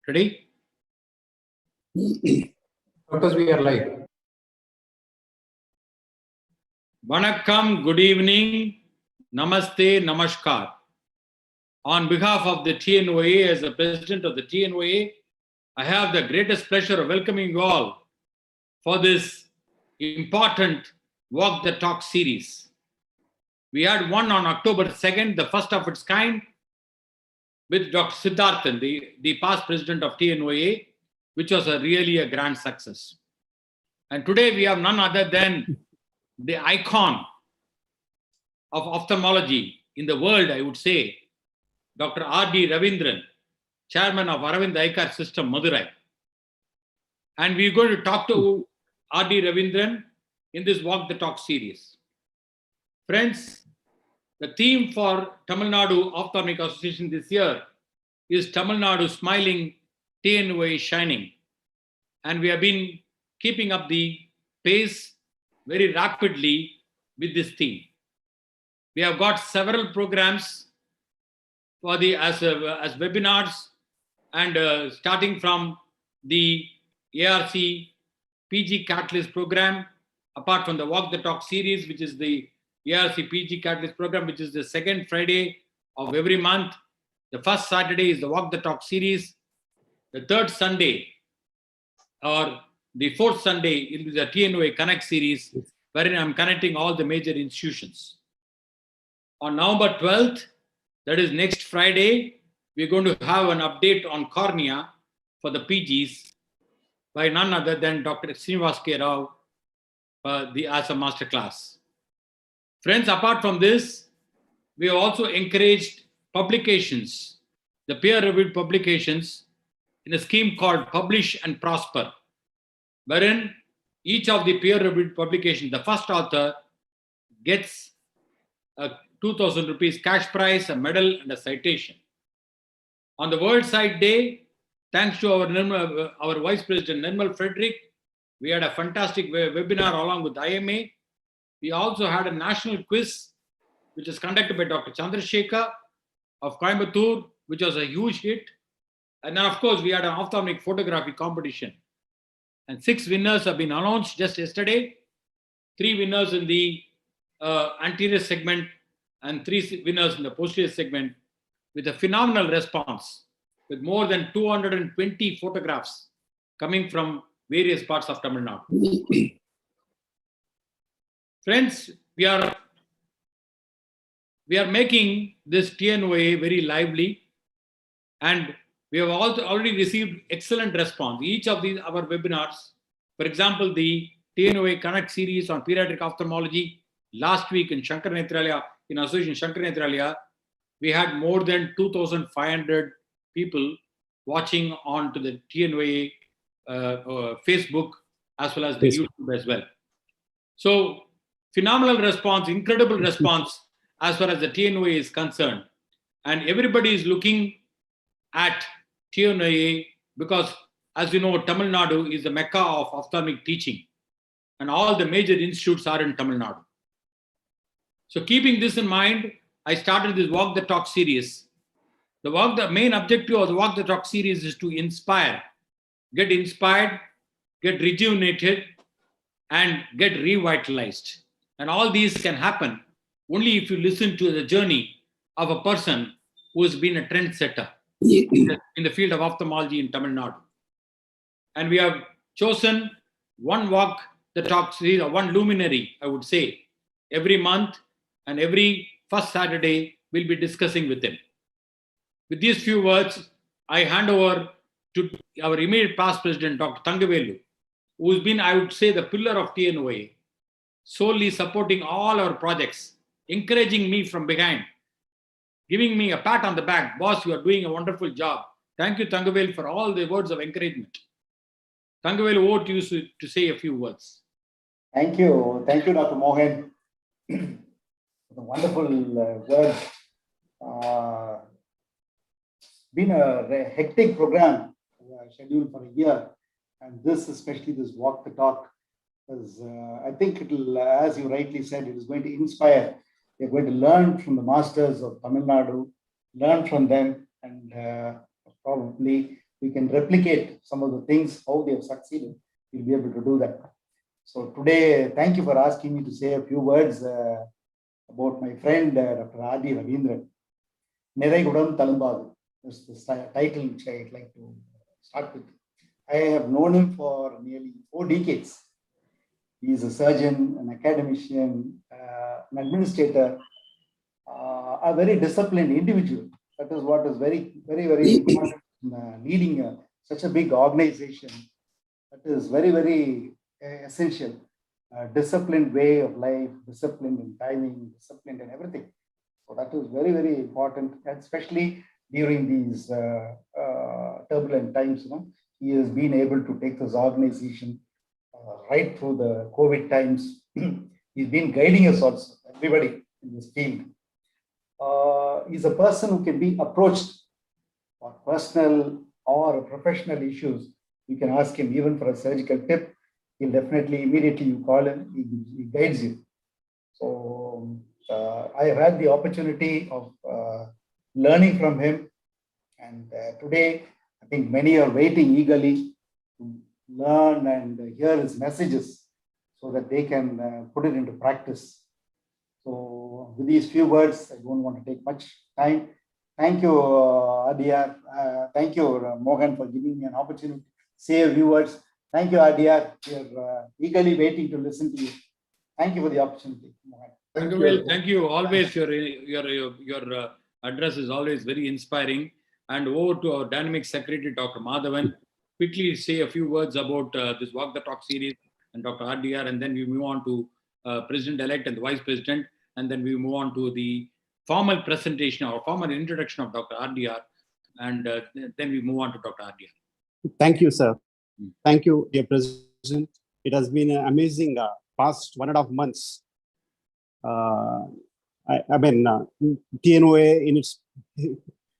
Ready? Doctors, we are live. Vanakkam, good evening, namaste, namaskar. On behalf of the TNOA, as the president of the TNOA, I have the greatest pleasure of welcoming you all for this important Walk the Talk series. We had one on October 2nd, the first of its kind, with Dr. Siddharthan, the past president of TNOA, which was really a grand success. And today we have none other than the icon of ophthalmology in the world, I would say, Dr.R.D. Ravindran, chairman of Aravind Eye Care System, Madurai. And we're going to talk to R.D. Ravindran in this Walk the Talk series. Friends, the theme for Tamil Nadu Ophthalmic Association this year is Tamil Nadu Smiling, TNOA Shining. And we have been keeping up the pace very rapidly with this theme. We have got several programs for as webinars, and starting from the ARC PG Catalyst program, apart from the Walk the Talk series, which is the ARC PG Catalyst program, which is the second Friday of every month. The first Saturday is the Walk the Talk series. The third Sunday, or the fourth Sunday, it is the TNOA Connect series, wherein I'm connecting all the major institutions. On November 12th, that is next Friday, we're going to have an update on cornea for the PGs by none other than Dr. Srinivas K. Rao as a master class. Friends, apart from this, we have also encouraged publications, the peer-reviewed publications, in a scheme called Publish and Prosper, wherein each of the peer-reviewed publications, the first author gets a 2,000 rupees cash prize, a medal, and a citation. On the World Sight Day, thanks to our Vice President Nirmal Frederick, we had a fantastic webinar along with IMA. We also had a national quiz, which is conducted by Dr. Chandrasekhar of Coimbatore, which was a huge hit. And then, of course, we had an ophthalmic photography competition. And 6 winners have been announced just yesterday. 3 winners in the anterior segment and 3 winners in the posterior segment, with a phenomenal response, with more than 220 photographs coming from various parts of Tamil Nadu. Friends, we are making this TNOA very lively, and we have also already received excellent response. Each of these our webinars, for example, the TNOA Connect series on pediatric ophthalmology last week in Shankar Nethralaya, in Association Shankar Nethralaya, we had more than 2,500 people watching on to the TNOA Facebook as well as the YouTube as well. So phenomenal response, incredible response as far as the TNOA is concerned. And everybody is looking at TNOA because, as you know, Tamil Nadu is the mecca of ophthalmic teaching, and all the major institutes are in Tamil Nadu. So keeping this in mind, I started this Walk the Talk series. The main objective of the Walk the Talk series is to inspire, get inspired, get rejuvenated, and get revitalized. And all these can happen only if you listen to the journey of a person who has been a trendsetter in the field of ophthalmology in Tamil Nadu. And we have chosen one Walk the Talk series, or one luminary, I would say, every month, and every first Saturday we'll be discussing with him. With these few words, I hand over to our immediate past president, Dr. Thangavelu, who's been, I would say, the pillar of TNOA, solely supporting all our projects, encouraging me from behind, giving me a pat on the back. Boss, you are doing a wonderful job. Thank you, Thangavelu, for all the words of encouragement. Thangavelu, over to you to say a few words. Thank you. Thank you, Dr. Mohan. The wonderful words. Been a hectic program scheduled for a year, and this, especially this Walk the Talk, is I think it'll, as you rightly said, it is going to inspire. We're going to learn from the masters of Tamil Nadu, learn from them, and probably we can replicate some of the things, how they have succeeded, we'll be able to do that. So today, thank you for asking me to say a few words about my friend, Dr. R.D. Ravindran. Neraigudam Talumbadu. That's the title which I'd like to start with. I have known him for nearly 4 decades. He is a surgeon, an academician, an administrator, a very disciplined individual. That is what is very, very, very important in leading such a big organization. That is very, very essential. Disciplined way of life, disciplined in timing, disciplined in everything. So that is very, very important, especially during these turbulent times. He has been able to take this organization right through the COVID times. He's been guiding us also, everybody in this field. He's a person who can be approached for personal or professional issues. You can ask him even for a surgical tip. He'll definitely, immediately you call him, he guides you. So I have had the opportunity of learning from him. And today, I think many are waiting eagerly to learn and hear his messages so that they can put it into practice. So with these few words, I don't want to take much time. Thank you, R.D.R. Thank you, Mohan, for giving me an opportunity to say a few words. Thank you, R.D.R. We are eagerly waiting to listen to you. Thank you for the opportunity, Mohan. Thank you. Always your address is always very inspiring. And over to our dynamic secretary, Dr. Madhavan. Quickly say a few words about this Walk the Talk series and Dr. R.D.R. and then we move on to President-elect and the Vice President, and then we move on to the formal presentation or formal introduction of Dr. R.D.R. and then we move on to Dr. R.D.R. Thank you, sir. Thank you, dear President. It has been an amazing past 1.5 months. I mean, Tnoa in its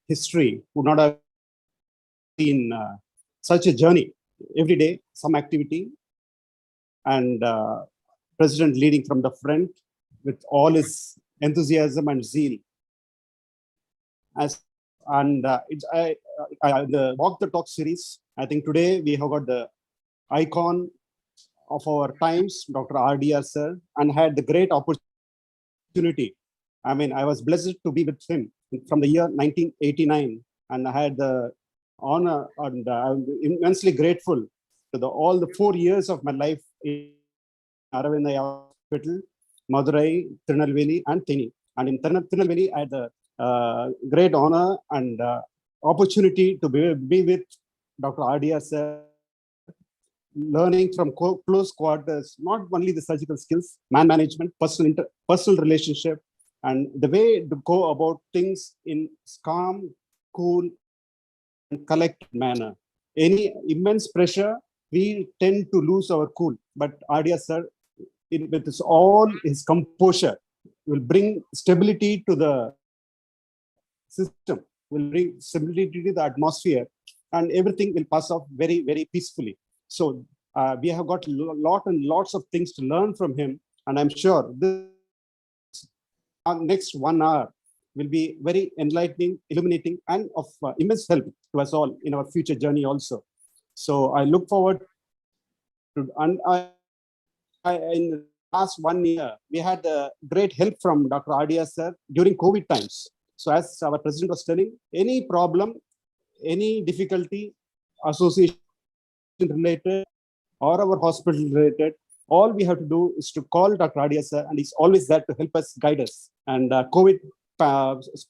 history would not have been such a journey. Every day, some activity, and President leading from the front with all his enthusiasm and zeal. The Walk the Talk series, I think today we have got the icon of our times, Dr. R.D.R. sir, and had the great opportunity. I mean, I was blessed to be with him from the year 1989, and I had the honor, and I'm immensely grateful to all the 4 years of my life in Aravinda Hospital, Madurai, Tirunelveli, and Theni. And in Tirunelveli, I had the great honor and opportunity to be with Dr. R.D.R. sir, learning from close quarters, not only the surgical skills, man management, personal relationship, and the way to go about things in calm, cool, and collected manner. Any immense pressure, we tend to lose our cool. But R.D.R. sir, with all his composure, will bring stability to the system, will bring stability to the atmosphere, and everything will pass off very, very peacefully. So we have got lots of things to learn from him, and I'm sure this next 1 hour will be very enlightening, illuminating, and of immense help to us all in our future journey also. So I look forward to, and in the last 1 year, we had great help from Dr. R.D.R. sir during COVID times. So as our president was telling, any problem, any difficulty, association related or our hospital related, all we have to do is to call Dr. R.D.R. sir, and he's always there to help us, guide us. And COVID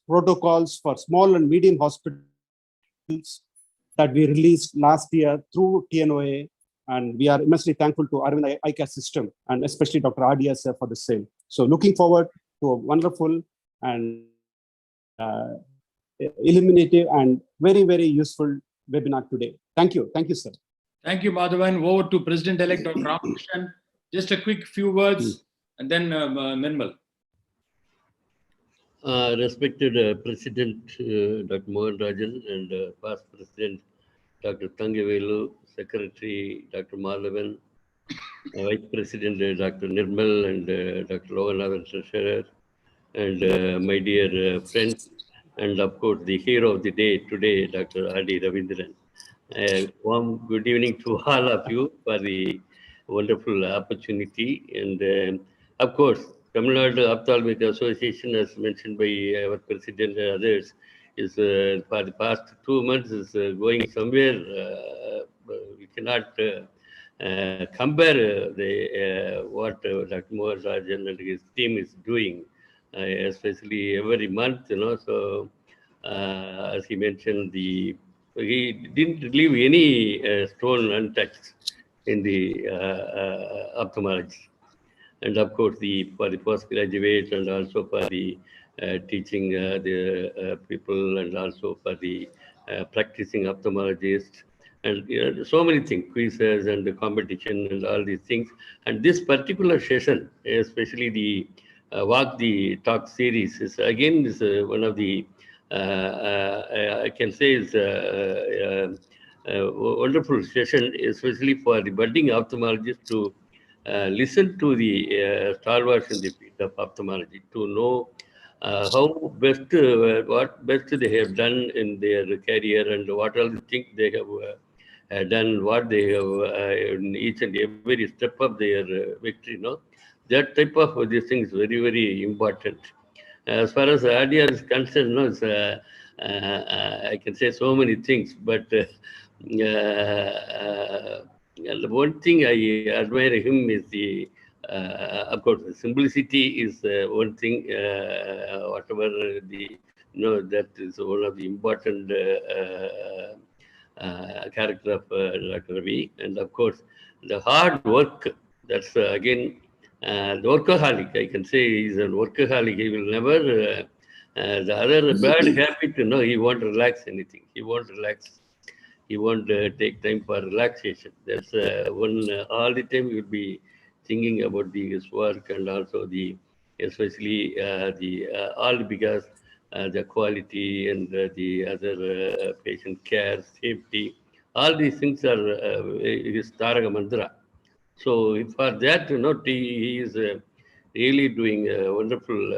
protocols for small and medium hospitals that we released last year through Tnoa, and we are immensely thankful to Aravind Eye Care System and especially Dr. R.D.R. sir for the same. So looking forward to a wonderful and illuminative and very, very useful webinar today. Thank you, sir. Thank you, Madhavan. Over to President-elect Dr. Ramakrishnan. Just a quick few words, and then Nirmal. Respected President Dr. Mohan Rajan and past President Dr. Thangavelu, Secretary Dr. Madhavan, Vice President Dr. Nirmal and Dr. Logan Treasurer, and my dear friends, and of course the hero of the day today, Dr. R.D. Ravindran. Warm good evening to all of you for the wonderful opportunity. And of course, Tamil Nadu Ophthalmic Association, as mentioned by our president and others, is for the past 2 months is going somewhere. We cannot compare what Dr. Rajan and his team is doing, especially every month. So as he mentioned, he didn't leave any stone untouched in the ophthalmology. And of course, for the postgraduate and also for the teaching the people and also for the practicing ophthalmologist and so many things, quizzes and the competition and all these things. And this particular session, especially the Walk the Talk series, is again one of the I can say is a wonderful session, especially for the budding ophthalmologist to listen to the stalwarts in the field of ophthalmology, to know how best, what best they have done in their career and what all the things they have done, what they have in each and every step of their victory. That type of this thing is very, very important. As far as RDR is concerned, I can say so many things, but one thing I admire him is of course, the simplicity is one thing. Whatever that is one of the important character of Dr. Ravi, and of course, the hard work. That's again. The workaholic, I can say, he's a workaholic. He will never, the other bad habit, he won't relax anything. He won't relax. He won't take time for relaxation. That's one, all the time he will be thinking about his work and also especially all because the quality and the other patient care, safety, all these things are his Taraga Mantra. So for that, he is really doing wonderful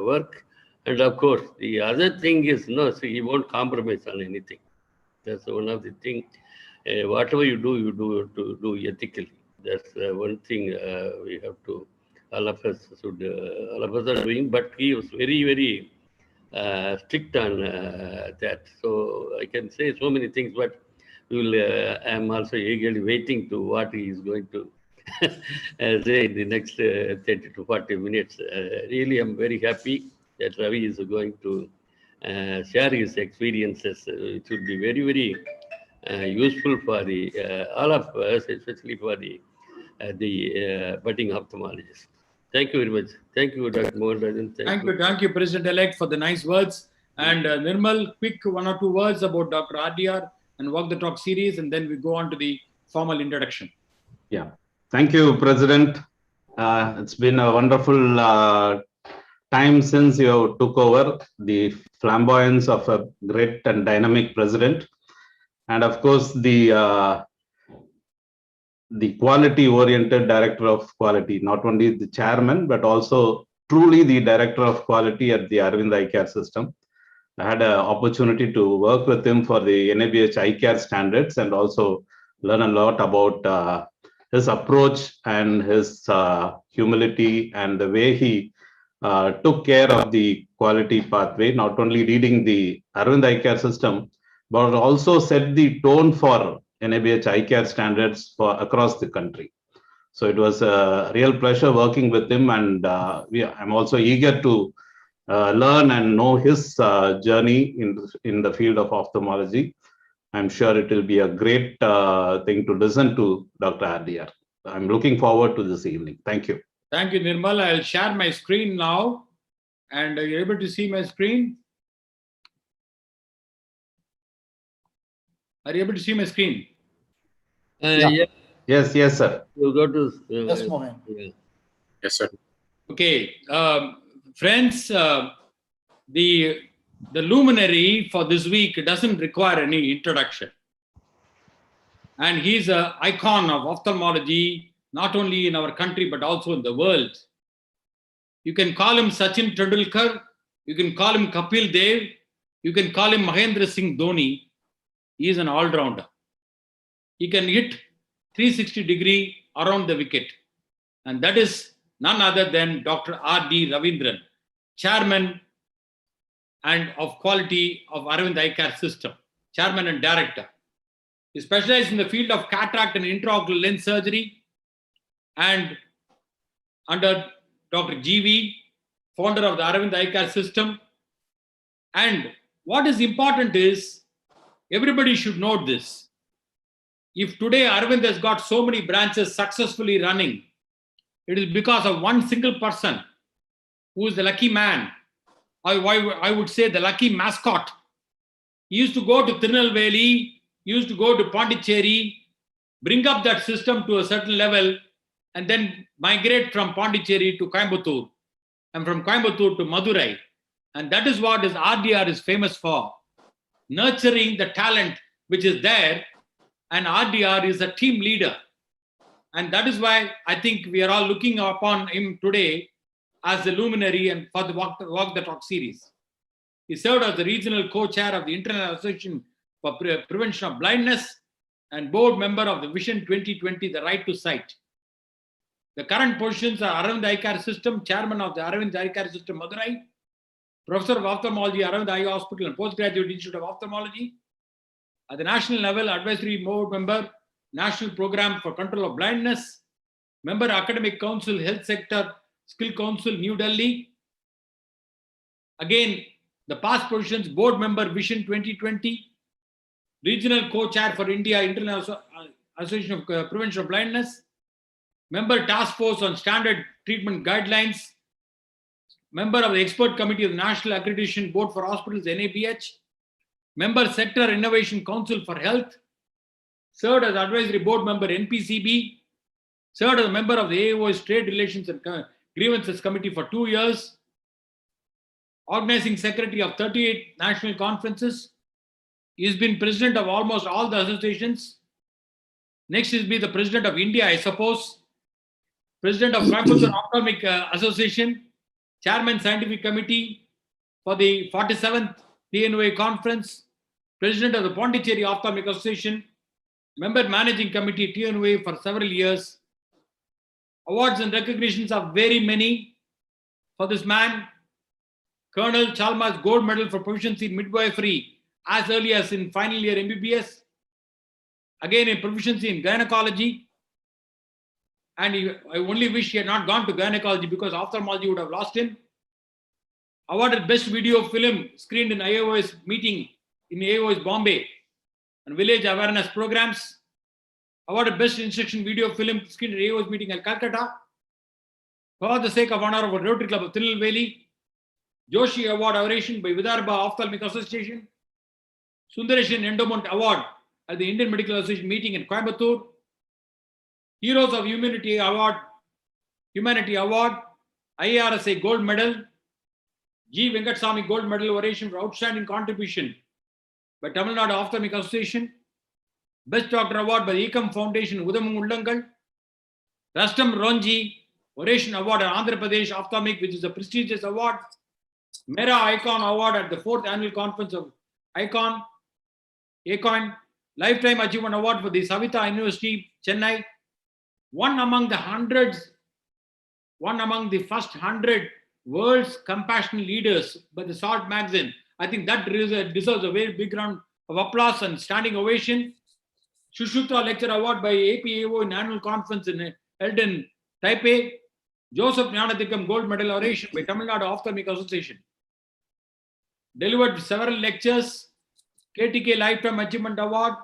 work. And of course, the other thing is, so he won't compromise on anything. That's one of the things. Whatever you do to do ethically. That's one thing we have to. All of us are doing. But he was very, very strict on that. So I can say so many things, but I'm also eagerly waiting to what he is going to say in the next 30 to 40 minutes. Really, I'm very happy that Ravi is going to share his experiences. It will be very, very useful for all of us, especially for the budding ophthalmologists. Thank you very much. Thank you, Dr. Mohan Rajan. Thank you, President-elect, for the nice words. And Nirmal, quick 1 or 2 words about Dr. RDR and Walk the Talk series, and then we go on to the formal introduction. Yeah. Thank you, President. It's been a wonderful time since you took over, the flamboyance of a great and dynamic president. And of course, the quality-oriented director of quality, not only the chairman, but also truly the director of quality at the Arvind Eye Care System. I had an opportunity to work with him for the NABH Eye Care standards and also learn a lot about his approach and his humility and the way he took care of the quality pathway, not only leading the Arvind Eye Care System, but also set the tone for NABH Eye Care standards for across the country. So it was a real pleasure working with him, and I'm also eager to learn and know his journey in the field of ophthalmology. I'm sure it will be a great thing to listen to Dr. RDR. I'm looking forward to this evening. Thank you. Thank you, Nirmal. I'll share my screen now. And are you able to see my screen? Are you able to see my screen? Yeah. Yes, sir. You go to. Yes, Mohan. Yes, sir. Okay. Friends, the luminary for this week doesn't require any introduction. And he's an icon of ophthalmology, not only in our country, but also in the world. You can call him Sachin Tendulkar, you can call him Kapil Dev, you can call him Mahendra Singh Dhoni. He is an all-rounder. he can hit 360-degree around the wicket. And that is none other than Dr. R.D. Ravindran, Chairman and of Quality of Aravind Eye Care System, Chairman and Director. He specializes in the field of cataract and intraocular lens surgery, and under Dr. G.V., founder of the Aravind Eye Care System. And what is important is, everybody should note this. If today Aravind has got so many branches successfully running, it is because of one single person who is the lucky man. I would say the lucky mascot. He used to go to Tirunelveli, he used to go to Pondicherry, bring up that system to a certain level, and then migrate from Pondicherry to Coimbatore, and from Coimbatore to Madurai. And that is what his RDR is famous for, nurturing the talent which is there. And RDR is a team leader. And that is why I think we are all looking upon him today as the luminary and for the Walk the Talk series. He served as the regional co-chair of the International Association for Prevention of Blindness and board member of the Vision 2020, the Right to Sight. The current positions are Aravind Eye Care System, Chairman of the Aravind Eye Care System, Madurai, Professor of Ophthalmology, Aravind Eye Hospital and Postgraduate Institute of Ophthalmology. At the national level, advisory board member, National Program for Control of Blindness, member Academic Council, Health Sector, Skill Council, New Delhi. Again, the past positions, board member, Vision 2020, regional co-chair for India, International Association of Prevention of Blindness, member task force on standard treatment guidelines, member of the expert committee of the National Accreditation Board for Hospitals, NABH, member Sector Innovation Council for Health, served as advisory board member NPCB, served as a member of the AO's Trade Relations and Grievances Committee for 2 years, organizing secretary of 38 national conferences. He's been president of almost all the associations. Next is be the president of India, I suppose, president of Coimbatore Ophthalmic Association, chairman scientific committee for the 47th Tnoa conference, president of the Pondicherry Ophthalmic Association, member managing committee Tnoa for several years. Awards and recognitions are very many for this man. Colonel Chalmers Gold Medal for proficiency in midwifery as early as in final year MBBS. Again, in proficiency in gynecology. And I only wish he had not gone to gynecology because ophthalmology would have lost him. Awarded best video film screened in AOS meeting in AOS Bombay and village awareness programs. Awarded best instruction video film screened in AOS meeting in Calcutta. For the sake of honor of a Rotary Club of Tirunelveli. Joshi Award oration by Vidarbha Ophthalmic Association. Sundareshan Endowment Award at the Indian Medical Association meeting in Coimbatore. Heroes of Humanity Award, IARSA Gold Medal, G. Venkatasamy Gold Medal oration for outstanding contribution by Tamil Nadu Ophthalmic Association. Best Doctor Award by the Ekam Foundation, Udamam Ullangal. Rastam Ronji Oration Award at Andhra Pradesh Ophthalmic, which is a prestigious award. Mera Icon Award at the 4th Annual Conference of Icon. Lifetime Achievement Award for the Savitha University, Chennai. One among the first 100 world's compassionate leaders by the SALT magazine. I think that deserves a very big round of applause and standing ovation. Shushruta Lecture Award by APAO in annual conference held in Taipei. Joseph Gnanathikam Gold Medal oration by Tamil Nadu Ophthalmic Association. Delivered several lectures. KTK Lifetime Achievement Award.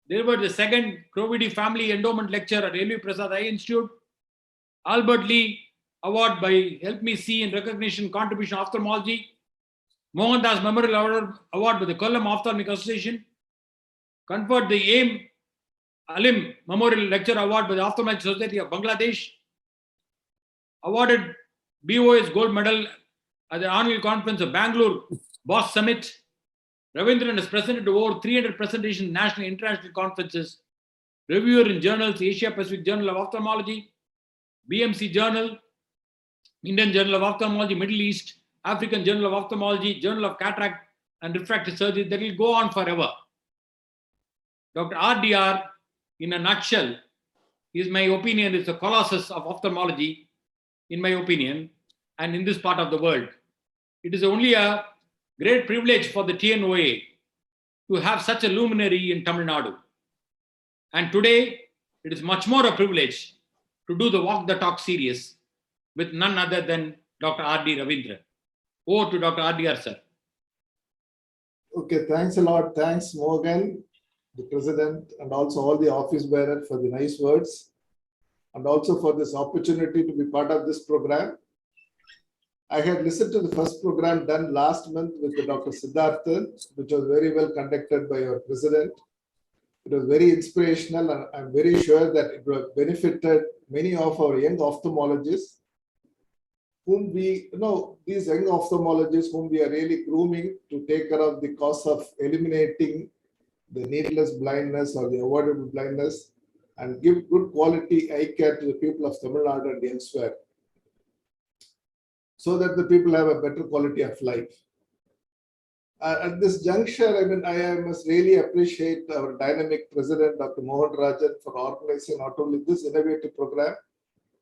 Delivered the second Crovidi Family Endowment Lecture at L.V. Prasad Eye Institute. Albert Lee Award by Help Me See in recognition contribution ophthalmology. Mohandas Memorial Award by the Kollam Ophthalmic Association. Conferred the AIM Alim Memorial Lecture Award by the Ophthalmic Society of Bangladesh. Awarded BOS Gold Medal at the annual conference of Bangalore Boss Summit. Ravindran has presented to over 300 presentations in national and international conferences. Reviewer in journals, Asia Pacific Journal of Ophthalmology, BMC Journal, Indian Journal of Ophthalmology, Middle East, African Journal of Ophthalmology, Journal of Cataract and Refractive Surgery. That will go on forever. Dr. RDR, in a nutshell, is my opinion, is the colossus of ophthalmology, in my opinion, and in this part of the world. It is only a great privilege for the TNOA to have such a luminary in Tamil Nadu. And today, it is much more a privilege to do the Walk the Talk series with none other than Dr. R.D. Ravindran. Over to Dr. RDR, sir. Okay, thanks a lot. Thanks, Morgan, the president, and also all the office bearer for the nice words, and also for this opportunity to be part of this program. I had listened to the first program done last month with the Dr. Siddharthan, which was very well conducted by our president. It was very inspirational, and I'm very sure that it will have benefited many of our young ophthalmologists, whom we, these young ophthalmologists whom we are really grooming to take care of the cause of eliminating the needless blindness or the avoidable blindness and give good quality eye care to the people of Tamil Nadu and elsewhere, so that the people have a better quality of life. At this juncture, I must really appreciate our dynamic president, Dr. Mohan Rajan, for organizing not only this innovative program,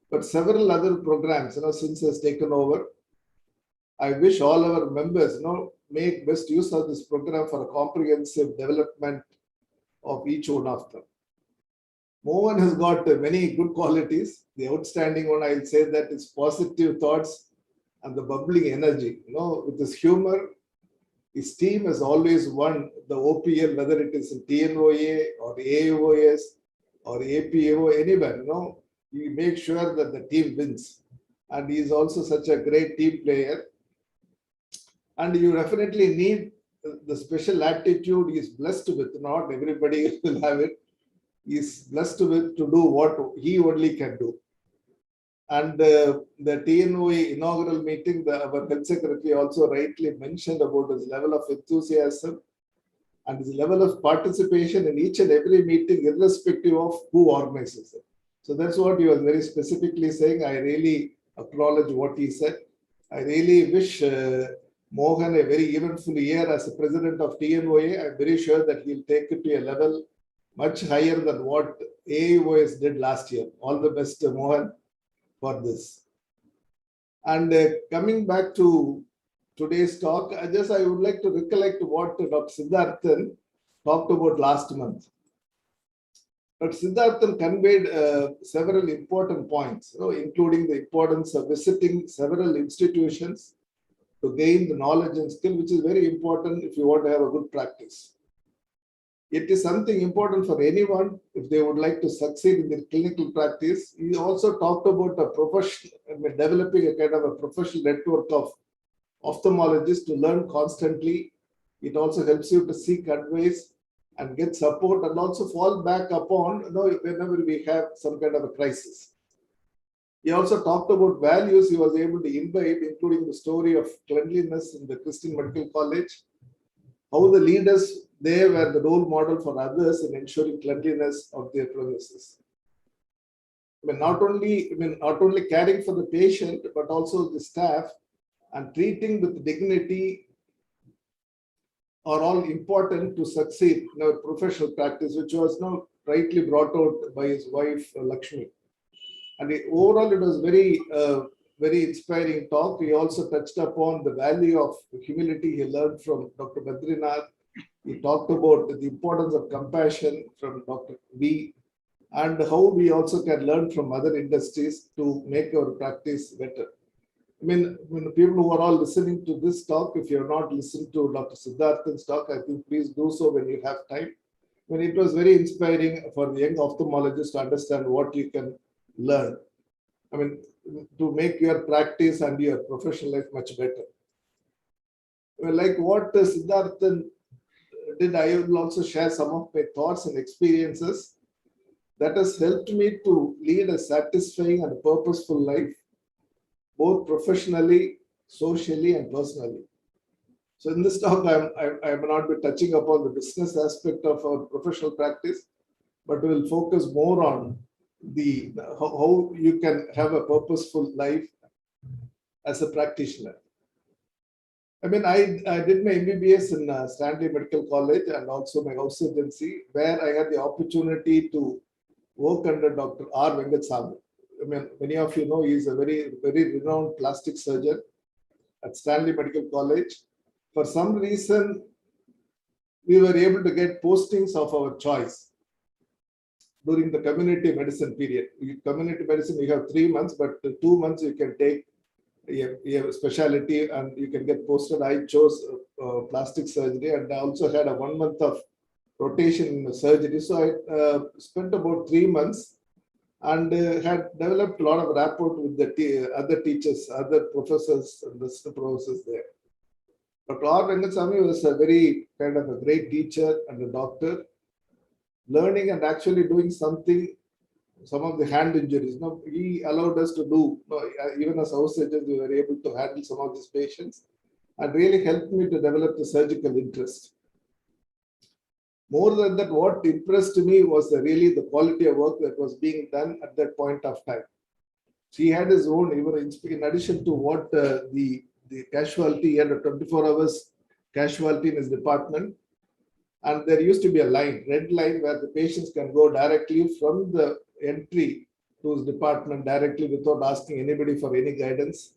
but several other programs, since he has taken over. I wish all our members, make best use of this program for a comprehensive development of each one of them. Mohan has got many good qualities. The outstanding one, I'll say, that is positive thoughts and the bubbling energy. With his humor, his team has always won the OPL, whether it is in TNOA or AOS or APAO, anywhere. He makes sure that the team wins. And he is also such a great team player. And you definitely need the special attitude he is blessed with. Not everybody will have it. He is blessed with to do what he only can do. And the TNOA inaugural meeting, our health secretary also rightly mentioned about his level of enthusiasm and his level of participation in each and every meeting, irrespective of who organizes it. So that's what he was very specifically saying. I really acknowledge what he said. I really wish Mohan a very eventful year as the president of TNOA. I'm very sure that he'll take it to a level much higher than what AOS did last year. All the best, Mohan, for this. And coming back to today's talk, I would like to recollect what Dr. Siddharthan talked about last month. But Siddharthan conveyed several important points, including the importance of visiting several institutions to gain the knowledge and skill, which is very important if you want to have a good practice. It is something important for anyone if they would like to succeed in their clinical practice. He also talked about developing a kind of a professional network of ophthalmologists to learn constantly. It also helps you to seek advice and get support, and also fall back upon whenever we have some kind of a crisis. He also talked about values he was able to imbibe, including the story of cleanliness in the Christian Medical College, how the leaders there were the role model for others in ensuring cleanliness of their premises. Not only caring for the patient, but also the staff, and treating with dignity are all important to succeed in our professional practice, which was now rightly brought out by his wife, Lakshmi. And overall, it was very inspiring talk. He also touched upon the value of humility he learned from Dr. Badrinath. He talked about the importance of compassion from Dr. B, and how we also can learn from other industries to make our practice better. When people who are all listening to this talk, if you have not listened to Dr. Siddharthan's talk, I think please do so when you have time. It was very inspiring for the young ophthalmologists to understand what you can learn. To make your practice and your professional life much better. Like what Siddharthan did, I will also share some of my thoughts and experiences that has helped me to lead a satisfying and purposeful life, both professionally, socially, and personally. So in this talk, I will not be touching upon the business aspect of our professional practice, but we will focus more on how you can have a purposeful life as a practitioner. I mean, I did my MBBS in Stanley Medical College and also my house surgery, where I had the opportunity to work under Dr.R.D.Ravindran. I mean, many of you know he is a very, very renowned plastic surgeon at Stanley Medical College. For some reason, we were able to get postings of our choice during the community medicine period. Community medicine, you have 3 months, but 2 months you can take a specialty and you can get posted. I chose plastic surgery, and I also had a 1 month of rotation in surgery. So I spent about 3 months and had developed a lot of rapport with the other teachers, other professors, and the professors there. Dr. R. Rangasamy was a very kind of a great teacher and a doctor, learning and actually doing something. Some of the hand injuries, he allowed us to do, even as house surgeons, we were able to handle some of these patients and really helped me to develop the surgical interest. More than that, what impressed me was really the quality of work that was being done at that point of time. He had his own, even in addition to what the casualty, he had a 24 hours casualty in his department. And there used to be a line, red line, where the patients can go directly from the entry to his department directly without asking anybody for any guidance.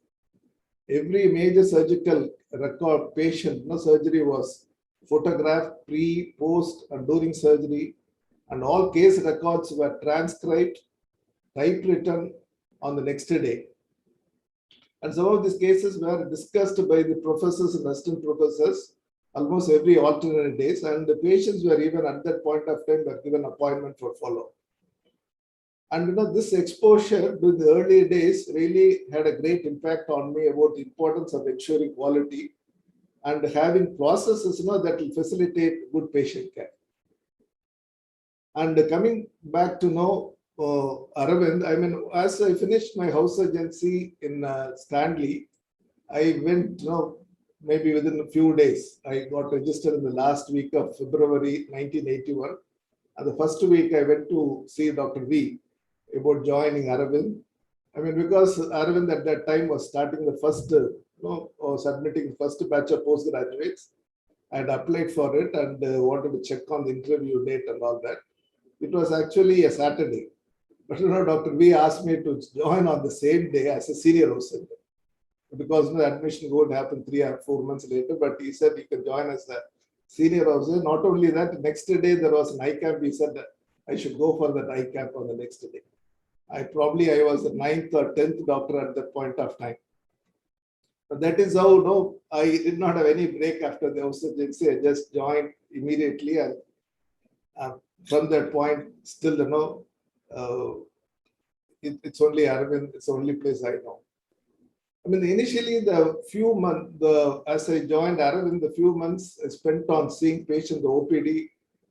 Every major surgical record patient, surgery was photographed pre, post, and during surgery, and all case records were transcribed, typewritten on the next day. And some of these cases were discussed by the professors and assistant professors almost every alternate days, and the patients were even at that point of time were given appointment for follow. And this exposure to the early days really had a great impact on me about the importance of ensuring quality and having processes that will facilitate good patient care. And coming back to know Aravind, I mean, as I finished my house surgery in Stanley, I went, maybe within a few days, I got registered in the last week of February 1981. And the first week I went to see Dr. V about joining Aravind. I mean, because Aravind at that time was starting the first, submitting the first batch of postgraduates. I had applied for it and wanted to check on the interview date and all that. It was actually a Saturday. But Dr. V asked me to join on the same day as a senior house surgeon, because the admission would happen 3 or 4 months later, but he said you can join as a senior house surgeon. Not only that, next day there was an ICAP. He said that I should go for that ICAP on the next day. I was the 9th or 10th doctor at that point of time. But that is how, I did not have any break after the house surgery. I just joined immediately, and from that point, still, it's only Aravind, it's the only place I know. I mean, initially, the few months, as I joined Aravind, the few months I spent on seeing patients, the OPD,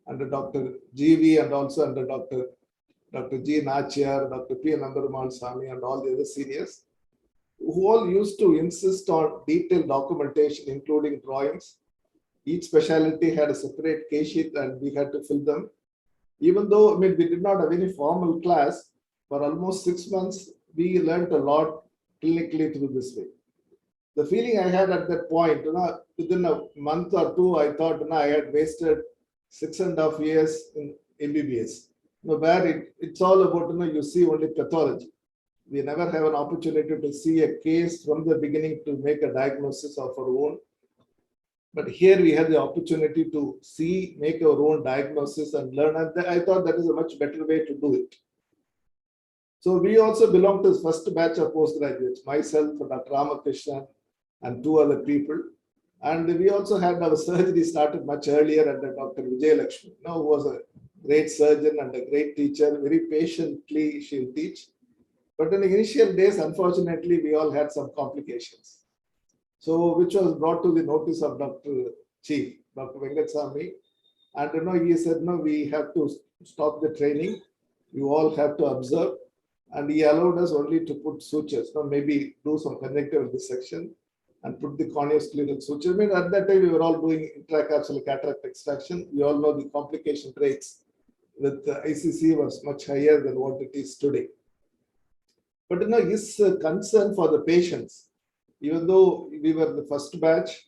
under Dr. GV and also under Dr. G. Nachiyar, Dr. P. Nandaraman Swami, and all the other seniors, who all used to insist on detailed documentation, including drawings. Each specialty had a separate case sheet and we had to fill them. Even though, I mean, we did not have any formal class, for almost 6 months, we learned a lot clinically through this way. The feeling I had at that point, within a month or two, I thought I had wasted 6.5 years in MBBS. Where it's all about, you see only pathology. We never have an opportunity to see a case from the beginning to make a diagnosis of our own. But here we had the opportunity to see, make our own diagnosis and learn. And I thought that is a much better way to do it. So we also belong to the first batch of postgraduates, myself, Dr. Ramakrishnan, and 2 other people. And we also had our surgery started much earlier under Dr. Vijayalakshmi, who was a great surgeon and a great teacher. Very patiently she'll teach. But in the initial days, unfortunately, we all had some complications. So, which was brought to the notice of Dr. Chief, Dr. Venkateswamy. And he said, no, we have to stop the training. You all have to observe. And he allowed us only to put sutures, maybe do some conjunctival dissection and put the corneoscleral suture. I mean, at that time, we were all doing intracapsular cataract extraction. We all know the complication rates with ICC was much higher than what it is today. But his concern for the patients, even though we were the first batch,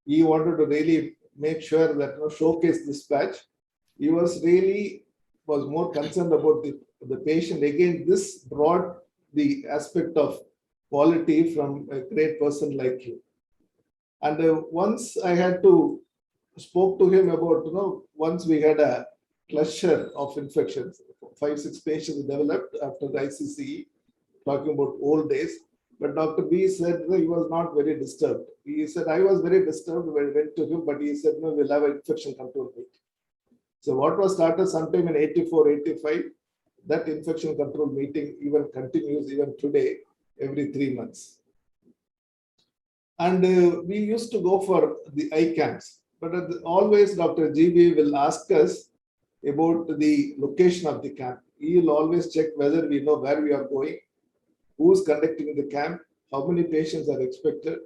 he wanted to really make sure that showcase this patch. He was more concerned about the patient. Again, this brought the aspect of quality from a great person like you. And once I had to spoke to him about, once we had a cluster of infections, 5-6 patients developed after the ICCE, talking about old days. But Dr. B said he was not very disturbed. He said, I was very disturbed when I went to him, but he said, no, we'll have an infection control meeting. So what was started sometime in 84, 85, that infection control meeting even continues even today, every 3 months. And we used to go for the eye camps, but always Dr. GB will ask us about the location of the camp. He will always check whether we know where we are going, who's conducting the camp, how many patients are expected.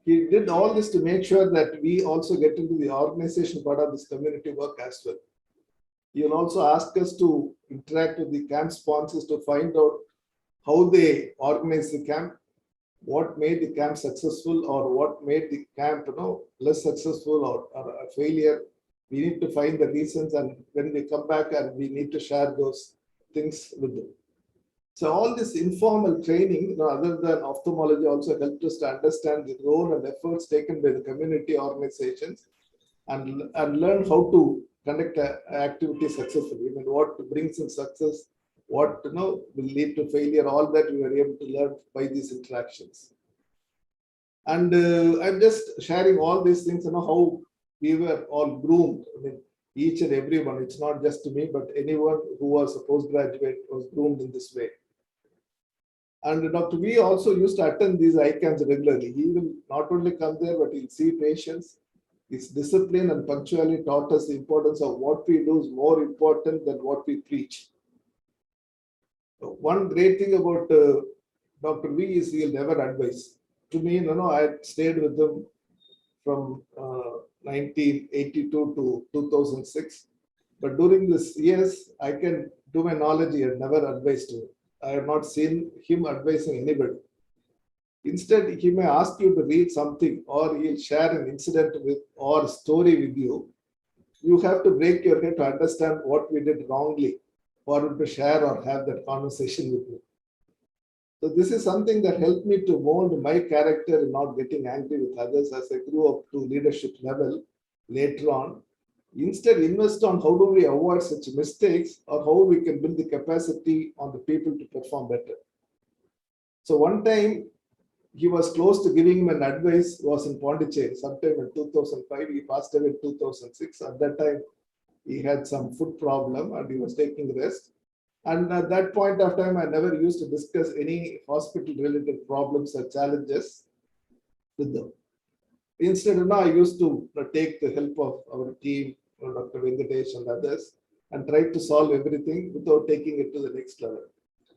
He did all this to make sure that we also get into the organization part of this community work as well. He will also ask us to interact with the camp sponsors to find out how they organize the camp, what made the camp successful or what made the camp less successful or a failure. We need to find the reasons, and when we come back and we need to share those things with them. So all this informal training, other than ophthalmology, also helped us to understand the role and efforts taken by the community organizations and learn how to conduct activity successfully. I mean, what brings in success, what will lead to failure, all that we were able to learn by these interactions. And I'm just sharing all these things, how we were all groomed. I mean, each and everyone, it's not just me, but anyone who was a postgraduate was groomed in this way. And Dr. V also used to attend these eye camps regularly. He will not only come there, but he'll see patients. His discipline and punctuality taught us the importance of what we do is more important than what we preach. One great thing about Dr. V is he'll never advise. To me, I stayed with him from 1982 to 2006. But during this years, I can, to my knowledge, he had never advised him. I have not seen him advising anybody. Instead, he may ask you to read something, or he'll share an incident with or story with you. You have to break your head to understand what we did wrongly for him to share or have that conversation with you. So this is something that helped me to mold my character in not getting angry with others as I grew up to leadership level later on. Instead, invest on how do we avoid such mistakes or how we can build the capacity on the people to perform better. So one time, he was close to giving him an advice, was in Pondicherry, sometime in 2005. He passed away in 2006. At that time, he had some foot problem and he was taking rest. And at that point of time, I never used to discuss any hospital-related problems or challenges with them. Instead, I used to take the help of our team, Dr. Venkatesh and others, and try to solve everything without taking it to the next level.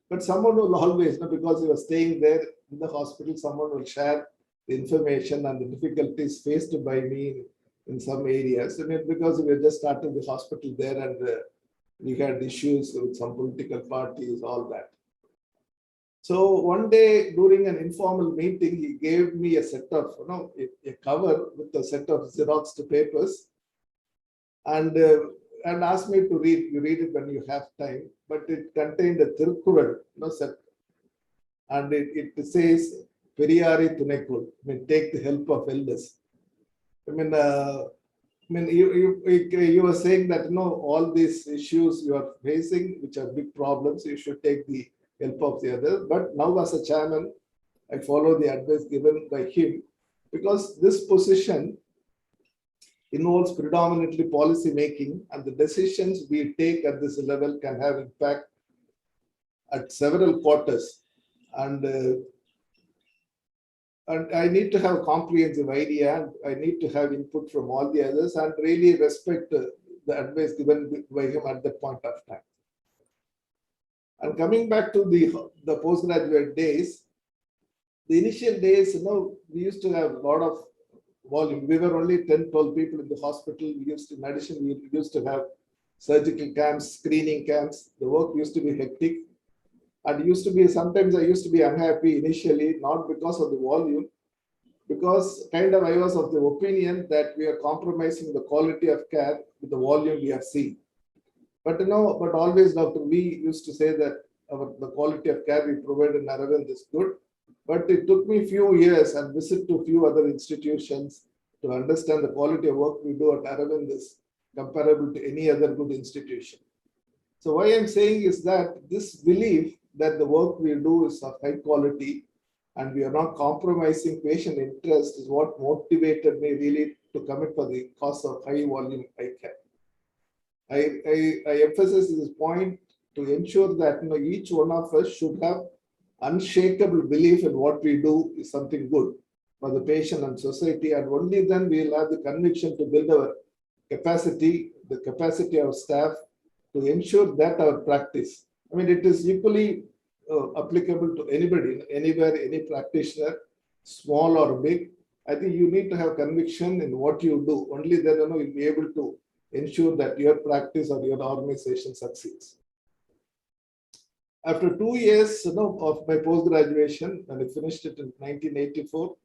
But someone will always, because he was staying there in the hospital, someone will share the information and the difficulties faced by me in some areas. And because we had just started the hospital there and we had issues with some political parties, all that. So one day during an informal meeting, he gave me a set of, a cover with a set of Xeroxed papers and asked me to read. You read it when you have time, but it contained a Tirukkural, set. And it says, Periyari Thunekul, take the help of elders. You were saying that all these issues you are facing, which are big problems, you should take the help of the others. But now as a chairman, I follow the advice given by him because this position involves predominantly policy making, and the decisions we take at this level can have impact at several quarters. And I need to have a comprehensive idea, and I need to have input from all the others and really respect the advice given by him at that point of time. And coming back to the postgraduate days, the initial days, we used to have a lot of volume. We were only 10, 12 people in the hospital. We used to, in addition, we used to have surgical camps, screening camps. The work used to be hectic. And sometimes I used to be unhappy initially, not because of the volume, because kind of I was of the opinion that we are compromising the quality of care with the volume we have seen. But but always Dr. V used to say that the quality of care we provide in Aravind is good. But it took me a few years and visit to a few other institutions to understand the quality of work we do at Aravind is comparable to any other good institution. So why I'm saying is that this belief that the work we do is of high quality and we are not compromising patient interest is what motivated me really to commit for the cause of high volume eye care. I emphasize this point to ensure that each one of us should have unshakable belief in what we do is something good for the patient and society, and only then we will have the conviction to build our capacity, the capacity of staff to ensure that our practice, I mean, it is equally applicable to anybody, anywhere, any practitioner, small or big. I think you need to have conviction in what you do. Only then you'll be able to ensure that your practice or your organization succeeds. After 2 years of my post-graduation, when I finished it in 1984,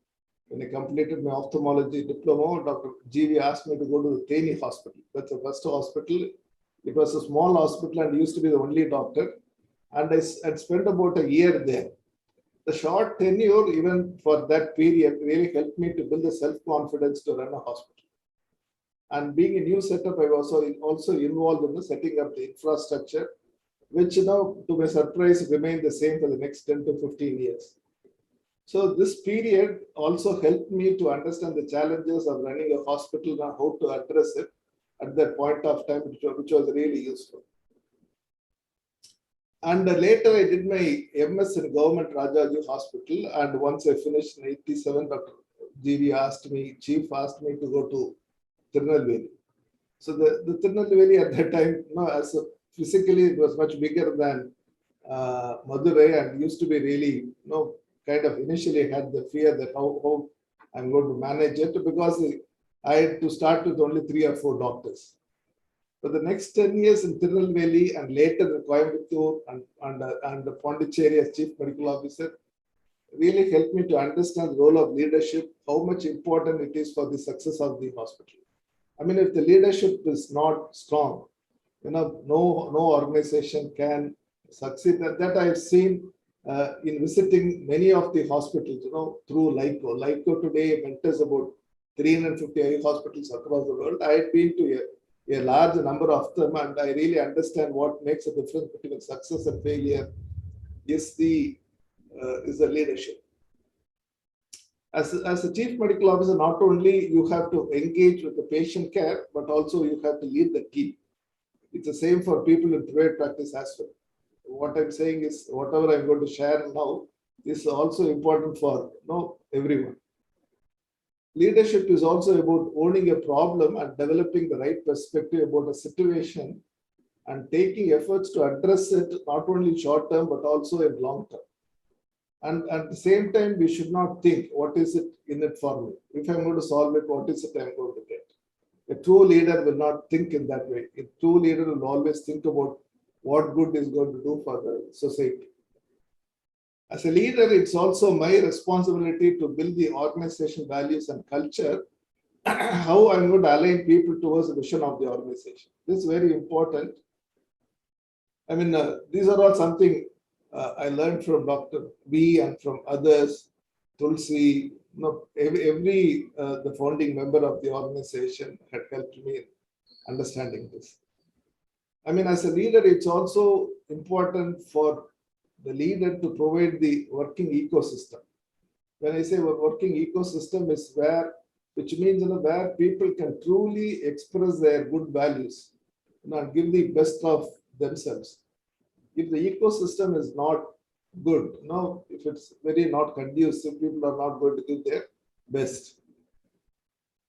when I completed my ophthalmology diploma, Dr. GV asked me to go to the Tnoa hospital. That's the first hospital. It was a small hospital and used to be the only doctor. And I had spent about a year there. The short tenure, even for that period, really helped me to build the self-confidence to run a hospital. And being a new setup, I was also involved in the setting up the infrastructure, which to my surprise remained the same for the next 10 to 15 years. So this period also helped me to understand the challenges of running a hospital and how to address it at that point of time, which was really useful. And later I did my MS in Government Rajaji Hospital, and once I finished in 87, Dr. GV Chief asked me to go to Tirunelveli. So the Tirunelveli at that time, as physically it was much bigger than Madurai, and used to be really, kind of initially had the fear that how I'm going to manage it, because I had to start with only 3 or 4 doctors. For the next 10 years in Tirunelveli and later in Coimbatore and Pondicherry as Chief Medical Officer really helped me to understand the role of leadership, how much important it is for the success of the hospital. I mean, if the leadership is not strong, no organization can succeed. That I've seen in visiting many of the hospitals, through LICO. LICO today mentors about 350 hospitals across the world. I had been to a large number of them, and I really understand what makes a difference between success and failure is the leadership. As a chief medical officer, not only you have to engage with the patient care, but also you have to lead the team. It's the same for people in private practice as well. What I'm saying is, whatever I'm going to share now is also important for everyone. Leadership is also about owning a problem and developing the right perspective about a situation and taking efforts to address it not only short term but also in long term. And at the same time, we should not think, what is it in it for me? If I'm going to solve it, what is it I'm going to get? A true leader will not think in that way. A true leader will always think about what good is going to do for the society. As a leader, it's also my responsibility to build the organization values and culture, how I'm going to align people towards the vision of the organization. This is very important. I mean, these are all something I learned from Dr. V and from others, Tulsi, every the founding member of the organization had helped me in understanding this. I mean, as a leader, it's also important for the leader to provide the working ecosystem. When I say working ecosystem is which means where people can truly express their good values, and give the best of themselves. If the ecosystem is not good, if it's very not conducive, people are not going to give their best.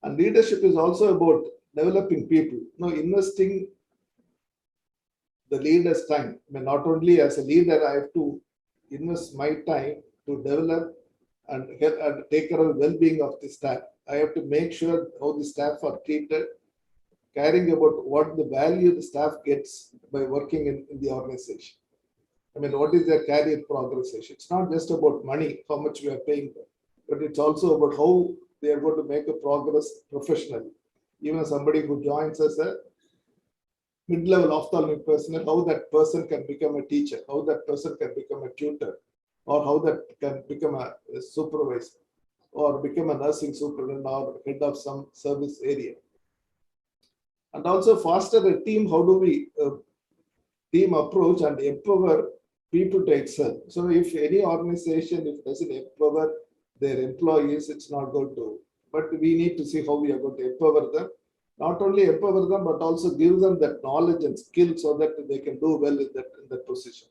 And leadership is also about developing people, investing the leader's time. I mean, not only as a leader, I have to invest my time to develop and take care of the well-being of the staff. I have to make sure how the staff are treated, caring about what the value the staff gets by working in the organization. I mean, what is their career progression? It's not just about money, how much we are paying them. but it's also about how they are going to make a progress professionally. Even somebody who joins as a mid-level ophthalmic personnel, how that person can become a teacher, how that person can become a tutor, or how that can become a supervisor, or become a nursing superintendent or head of some service area. And also foster a team. How do we team approach and empower people to excel? So if any organization, if it doesn't empower their employees, it's not going to. But we need to see how we are going to empower them. Not only empower them, but also give them that knowledge and skill so that they can do well in that position.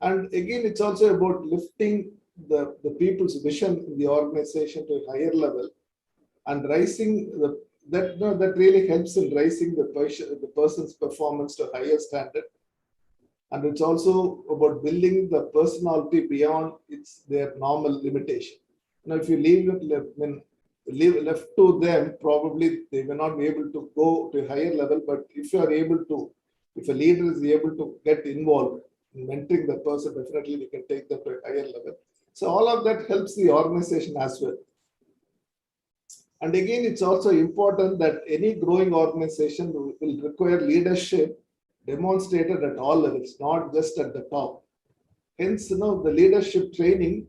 And again, it's also about lifting the people's vision in the organization to a higher level and rising that really helps in rising the person's performance to a higher standard. And it's also about building the personality beyond their normal limitation. Now, if you leave it left to them, probably they may not be able to go to a higher level. But if a leader is able to get involved in mentoring the person, definitely we can take them to a higher level. So all of that helps the organization as well. And again, it's also important that any growing organization will require leadership demonstrated at all levels, not just at the top. Hence, the leadership training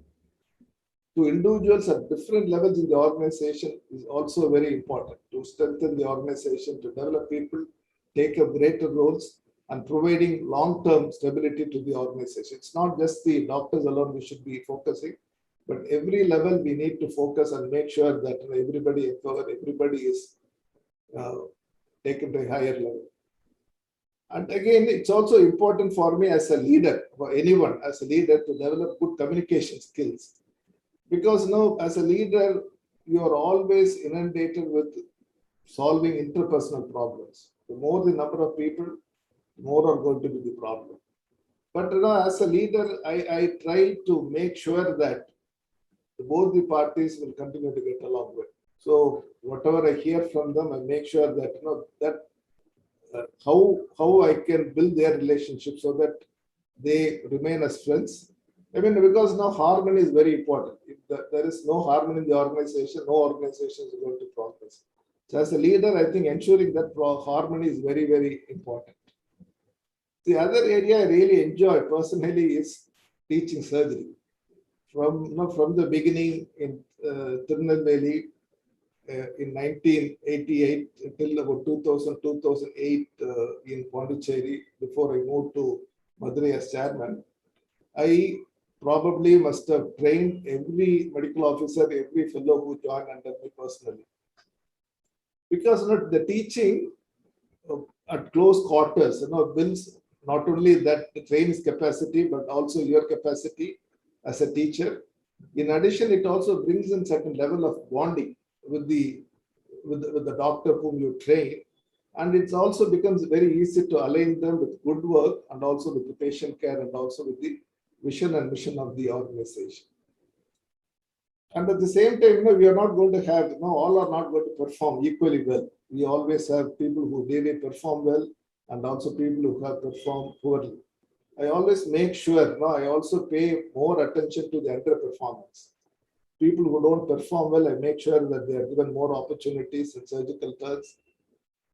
to individuals at different levels in the organization is also very important to strengthen the organization, to develop people, take up greater roles, and providing long-term stability to the organization. It's not just the doctors alone we should be focusing, but every level we need to focus and make sure that everybody is taken to a higher level. And again, it's also important for me as a leader, for anyone as a leader, to develop good communication skills. Because as a leader, you are always inundated with solving interpersonal problems. The more the number of people, the more are going to be the problem. But as a leader, I try to make sure that both the parties will continue to get along with. So whatever I hear from them, I make sure that how I can build their relationship so that they remain as friends. Because now harmony is very important. If there is no harmony in the organization, no organization is going to progress. So as a leader, I think ensuring that harmony is very, very important. The other area I really enjoy personally is teaching surgery. From the beginning in Tirunelveli in 1988 till about 2000, 2008 in Pondicherry, before I moved to Madurai as chairman, I probably must have trained every medical officer, every fellow who joined under me personally. Because the teaching at close quarters builds not only that the trainee's capacity, but also your capacity as a teacher. In addition, it also brings in certain level of bonding with the doctor whom you train. And it also becomes very easy to align them with good work and also with the patient care and also with the vision and mission of the organization. And at the same time, we are not going to have, all are not going to perform equally well. We always have people who really perform well and also people who have performed poorly. I always make sure, I also pay more attention to the underperformance. People who don't perform well, I make sure that they are given more opportunities in surgical turns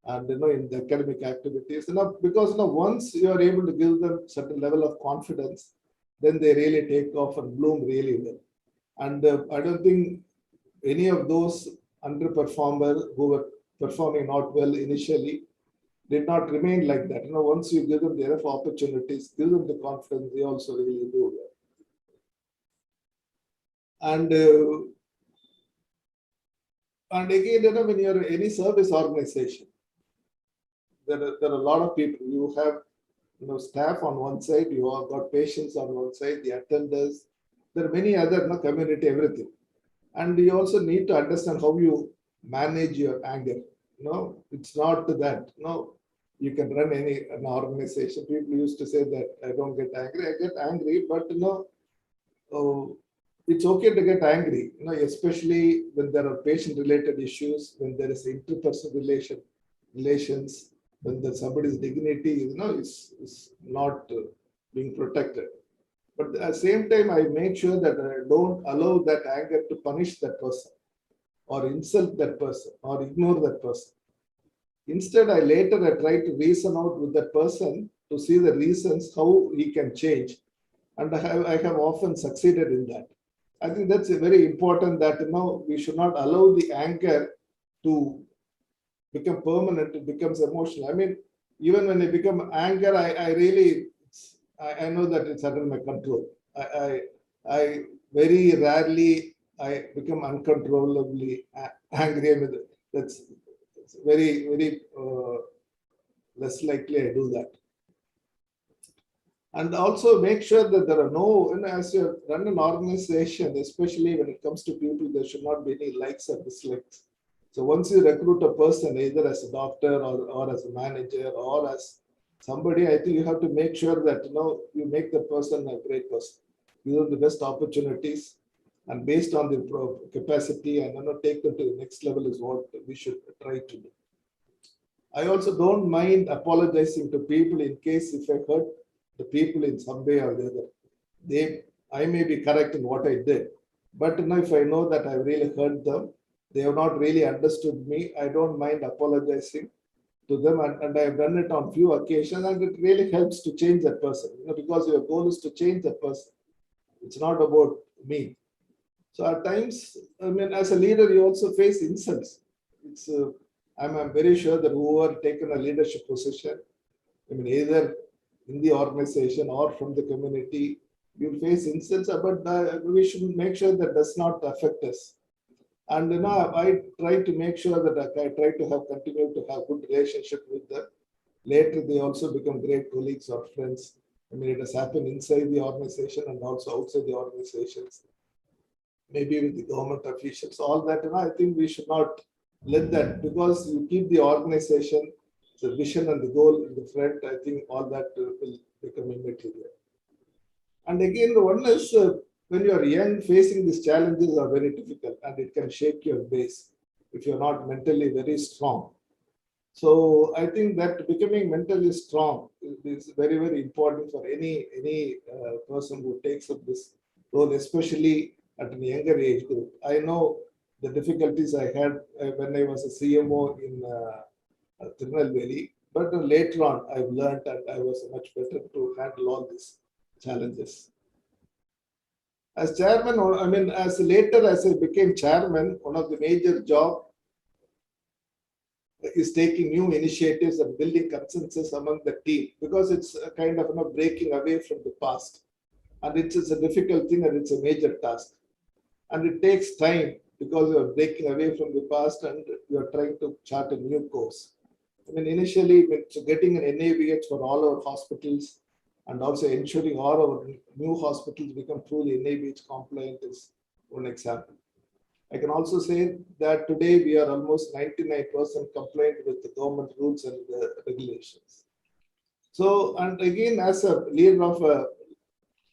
and in the academic activities. Because once you are able to give them certain level of confidence, then they really take off and bloom really well. And I don't think any of those underperformers who were performing not well initially did not remain like that. Once you give them the enough opportunities, give them the confidence, they also really do well. And again, when you're any service organization, there are a lot of people. You have staff on one side, you have got patients on one side, the attenders. There are many other community, everything. And you also need to understand how you manage your anger. It's not that. You can run an organization. People used to say that I don't get angry. I get angry, but it's okay to get angry. Especially when there are patient-related issues, when there is interpersonal relations, when somebody's dignity is not being protected. But at the same time, I make sure that I don't allow that anger to punish that person or insult that person or ignore that person. Instead, I try to reason out with that person to see the reasons how he can change. And I have often succeeded in that. I think that's very important that we should not allow the anger to become permanent, it becomes emotional. I mean, even when it becomes anger, I know that it's under my control. I very rarely I become uncontrollably angry. I mean, that's very less likely I do that. And also make sure that there are no, as you run an organization, especially when it comes to people, there should not be any likes or dislikes. So once you recruit a person, either as a doctor or as a manager or as somebody, I think you have to make sure that you make the person a great person. Give them the best opportunities, and based on the capacity, and take them to the next level is what we should try to do. I also don't mind apologizing to people in case if I hurt the people in some way or the other. I may be correct in what I did, but if I know that I really hurt them, they have not really understood me, I don't mind apologizing to them, and I have done it on few occasions, and it really helps to change that person, because your goal is to change that person. It's not about me. So at times, I mean, as a leader, you also face insults. I'm very sure that whoever taken a leadership position, I mean, either in the organization or from the community, you face insults, but we should make sure that does not affect us. And I try to make sure that I try to continue to have good relationship with them. Later, they also become great colleagues or friends. I mean, it has happened inside the organization and also outside the organizations. Maybe with the government officials, all that. I think we should not let that, because you keep the organization, the vision and the goal in the front. I think all that will become immaterial. And again, the one is when you are young, facing these challenges are very difficult, and it can shake your base if you're not mentally very strong. So I think that becoming mentally strong is very, very important for any person who takes up this role, especially at a younger age group. I know the difficulties I had when I was a CMO in Tirunelveli, but later on I've learned and I was much better to handle all these challenges. As chairman, I mean, as I became chairman, one of the major jobs is taking new initiatives and building consensus among the team, because it's a kind of breaking away from the past, and it's a difficult thing and it's a major task, and it takes time because you are breaking away from the past and you are trying to chart a new course. I mean, initially, getting an NABH for all our hospitals and also ensuring all our new hospitals become truly NABH compliant is one example. I can also say that today we are almost 99% compliant with the government rules and the regulations. So, and again, as a leader of an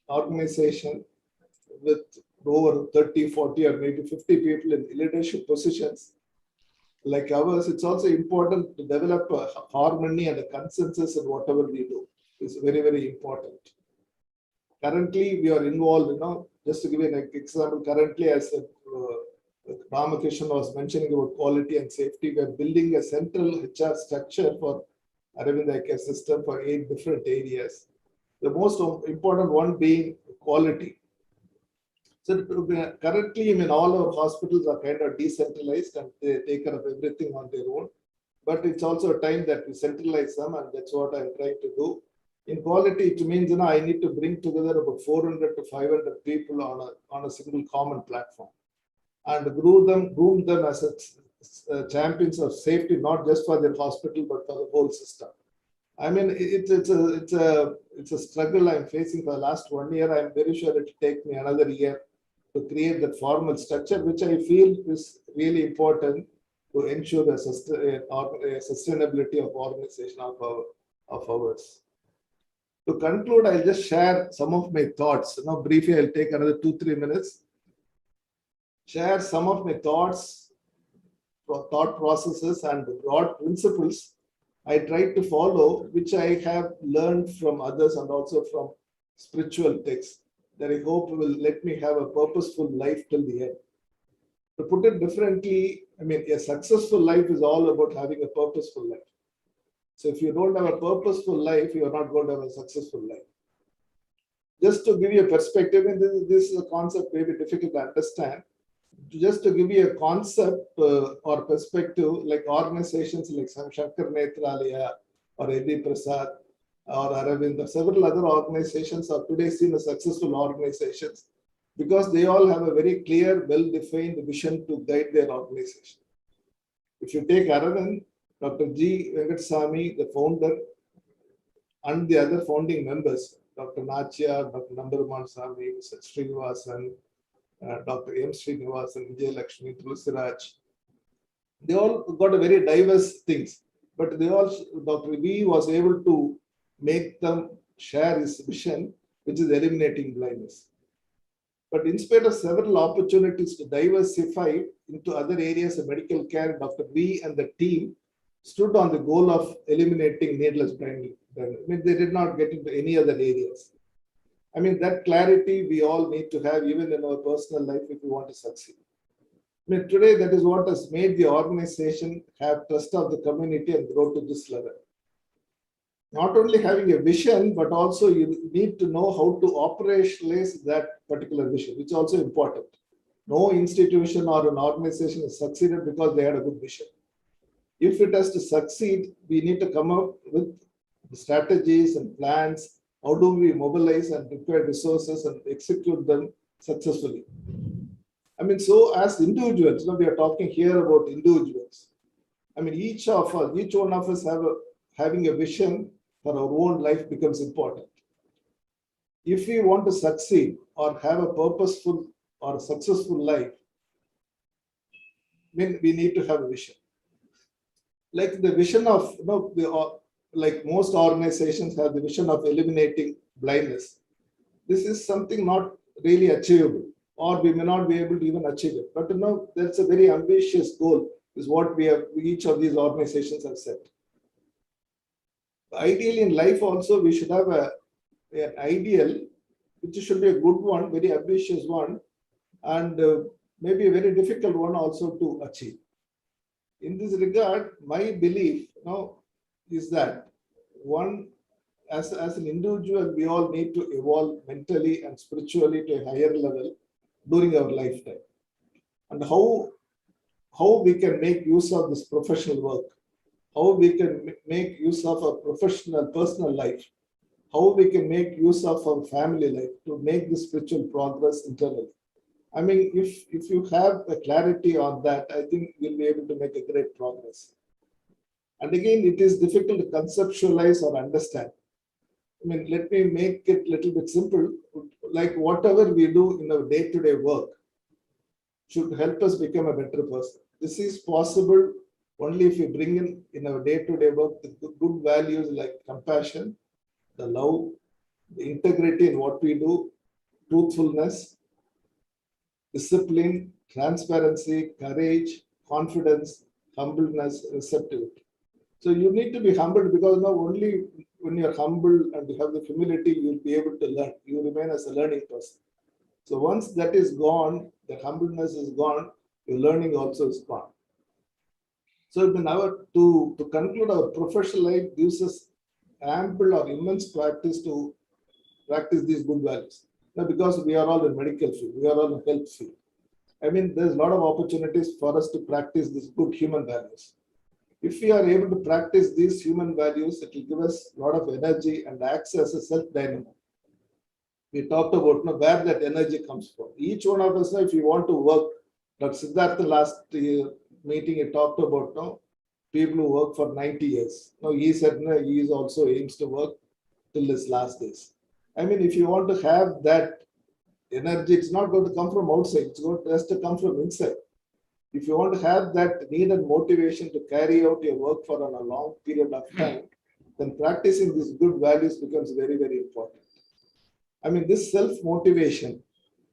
organization with over 30, 40, or maybe 50 people in leadership positions like ours, it's also important to develop a harmony and a consensus in whatever we do. It's very, very important. Currently, we are involved, just to give you an example, currently as Ramakrishnan was mentioning about quality and safety, we are building a central HR structure for Aravind Eye Care system for 8 different areas. The most important one being quality. So currently, I mean, all our hospitals are kind of decentralized and they take care of everything on their own. But it's also a time that we centralize them, and that's what I'm trying to do. In quality, it means I need to bring together about 400 to 500 people on a single common platform, and groom them as champions of safety, not just for their hospital but for the whole system. I mean, it's a struggle I'm facing for the last 1 year. I'm very sure it will take me another year to create that formal structure, which I feel is really important to ensure the sustainability of organization of ours. To conclude, I'll just share some of my thoughts. Briefly, I'll take another 2-3 minutes. Share some of my thoughts, thought processes, and broad principles I try to follow, which I have learned from others and also from spiritual texts. that I hope will let me have a purposeful life till the end. To put it differently, I mean, a successful life is all about having a purposeful life. So if you don't have a purposeful life, you are not going to have a successful life. Just to give you a perspective, and this is a concept maybe difficult to understand. Just to give you a concept or perspective, like organizations like Shankar Netralaya or A.B. Prasad or Aravind, several other organizations are today seen as successful organizations because they all have a very clear, well-defined vision to guide their organization. If you take Aravind, Dr. G. Venkatasamy, the founder, and the other founding members, Dr. Nachia, Dr. Nambarman Swami, Mr. Srinivasan, Dr. M. Srinivasan, Vijay Lakshmi, Tulasiraj, they all got a very diverse things, but they all, Dr. V was able to make them share his vision, which is eliminating blindness. But in spite of several opportunities to diversify into other areas of medical care, Dr. V and the team stood on the goal of eliminating needless blindness. I mean, they did not get into any other areas. I mean, that clarity we all need to have even in our personal life if we want to succeed. I mean, today that is what has made the organization have trust of the community and grow to this level. Not only having a vision, but also you need to know how to operationalize that particular vision, which is also important. No institution or an organization has succeeded because they had a good vision. If it has to succeed, we need to come up with the strategies and plans. How do we mobilize and prepare resources and execute them successfully? I mean, so as individuals, we are talking here about individuals. I mean, each one of us having a vision for our own life becomes important. If we want to succeed or have a purposeful or successful life, then we need to have a vision. Like the vision of, like most organizations have the vision of eliminating blindness. This is something not really achievable, or we may not be able to even achieve it. But that's a very ambitious goal, is what each of these organizations have set. Ideally in life also, we should have an ideal, which should be a good one, very ambitious one, and maybe a very difficult one also to achieve. In this regard, my belief is that one, as an individual, we all need to evolve mentally and spiritually to a higher level during our lifetime. And how we can make use of this professional work, how we can make use of our professional personal life, how we can make use of our family life to make this spiritual progress internally. I mean, if you have a clarity on that, I think you'll be able to make a great progress. And again, it is difficult to conceptualize or understand. I mean, let me make it a little bit simple. Like whatever we do in our day-to-day work should help us become a better person. This is possible only if we bring in our day-to-day work the good values like compassion, the love, the integrity in what we do, truthfulness, discipline, transparency, courage, confidence, humbleness, receptivity. So you need to be humble, because now only when you're humble and you have the humility, you'll be able to learn. You remain as a learning person. So once that is gone, the humbleness is gone, your learning also is gone. So to conclude, our professional life gives us ample or immense practice to practice these good values. Now, because we are all in medical field, we are all in health field. I mean, there's a lot of opportunities for us to practice these good human values. If we are able to practice these human values, it will give us a lot of energy and acts as a self-dynamo. We talked about where that energy comes from. Each one of us, if you want to work, Dr. Siddhartha last meeting, he talked about people who work for 90 years. Now he said he also aims to work till his last days. I mean, if you want to have that energy, it's not going to come from outside, it has to come from inside. If you want to have that need and motivation to carry out your work for a long period of time, then practicing these good values becomes very, very important. I mean, this self-motivation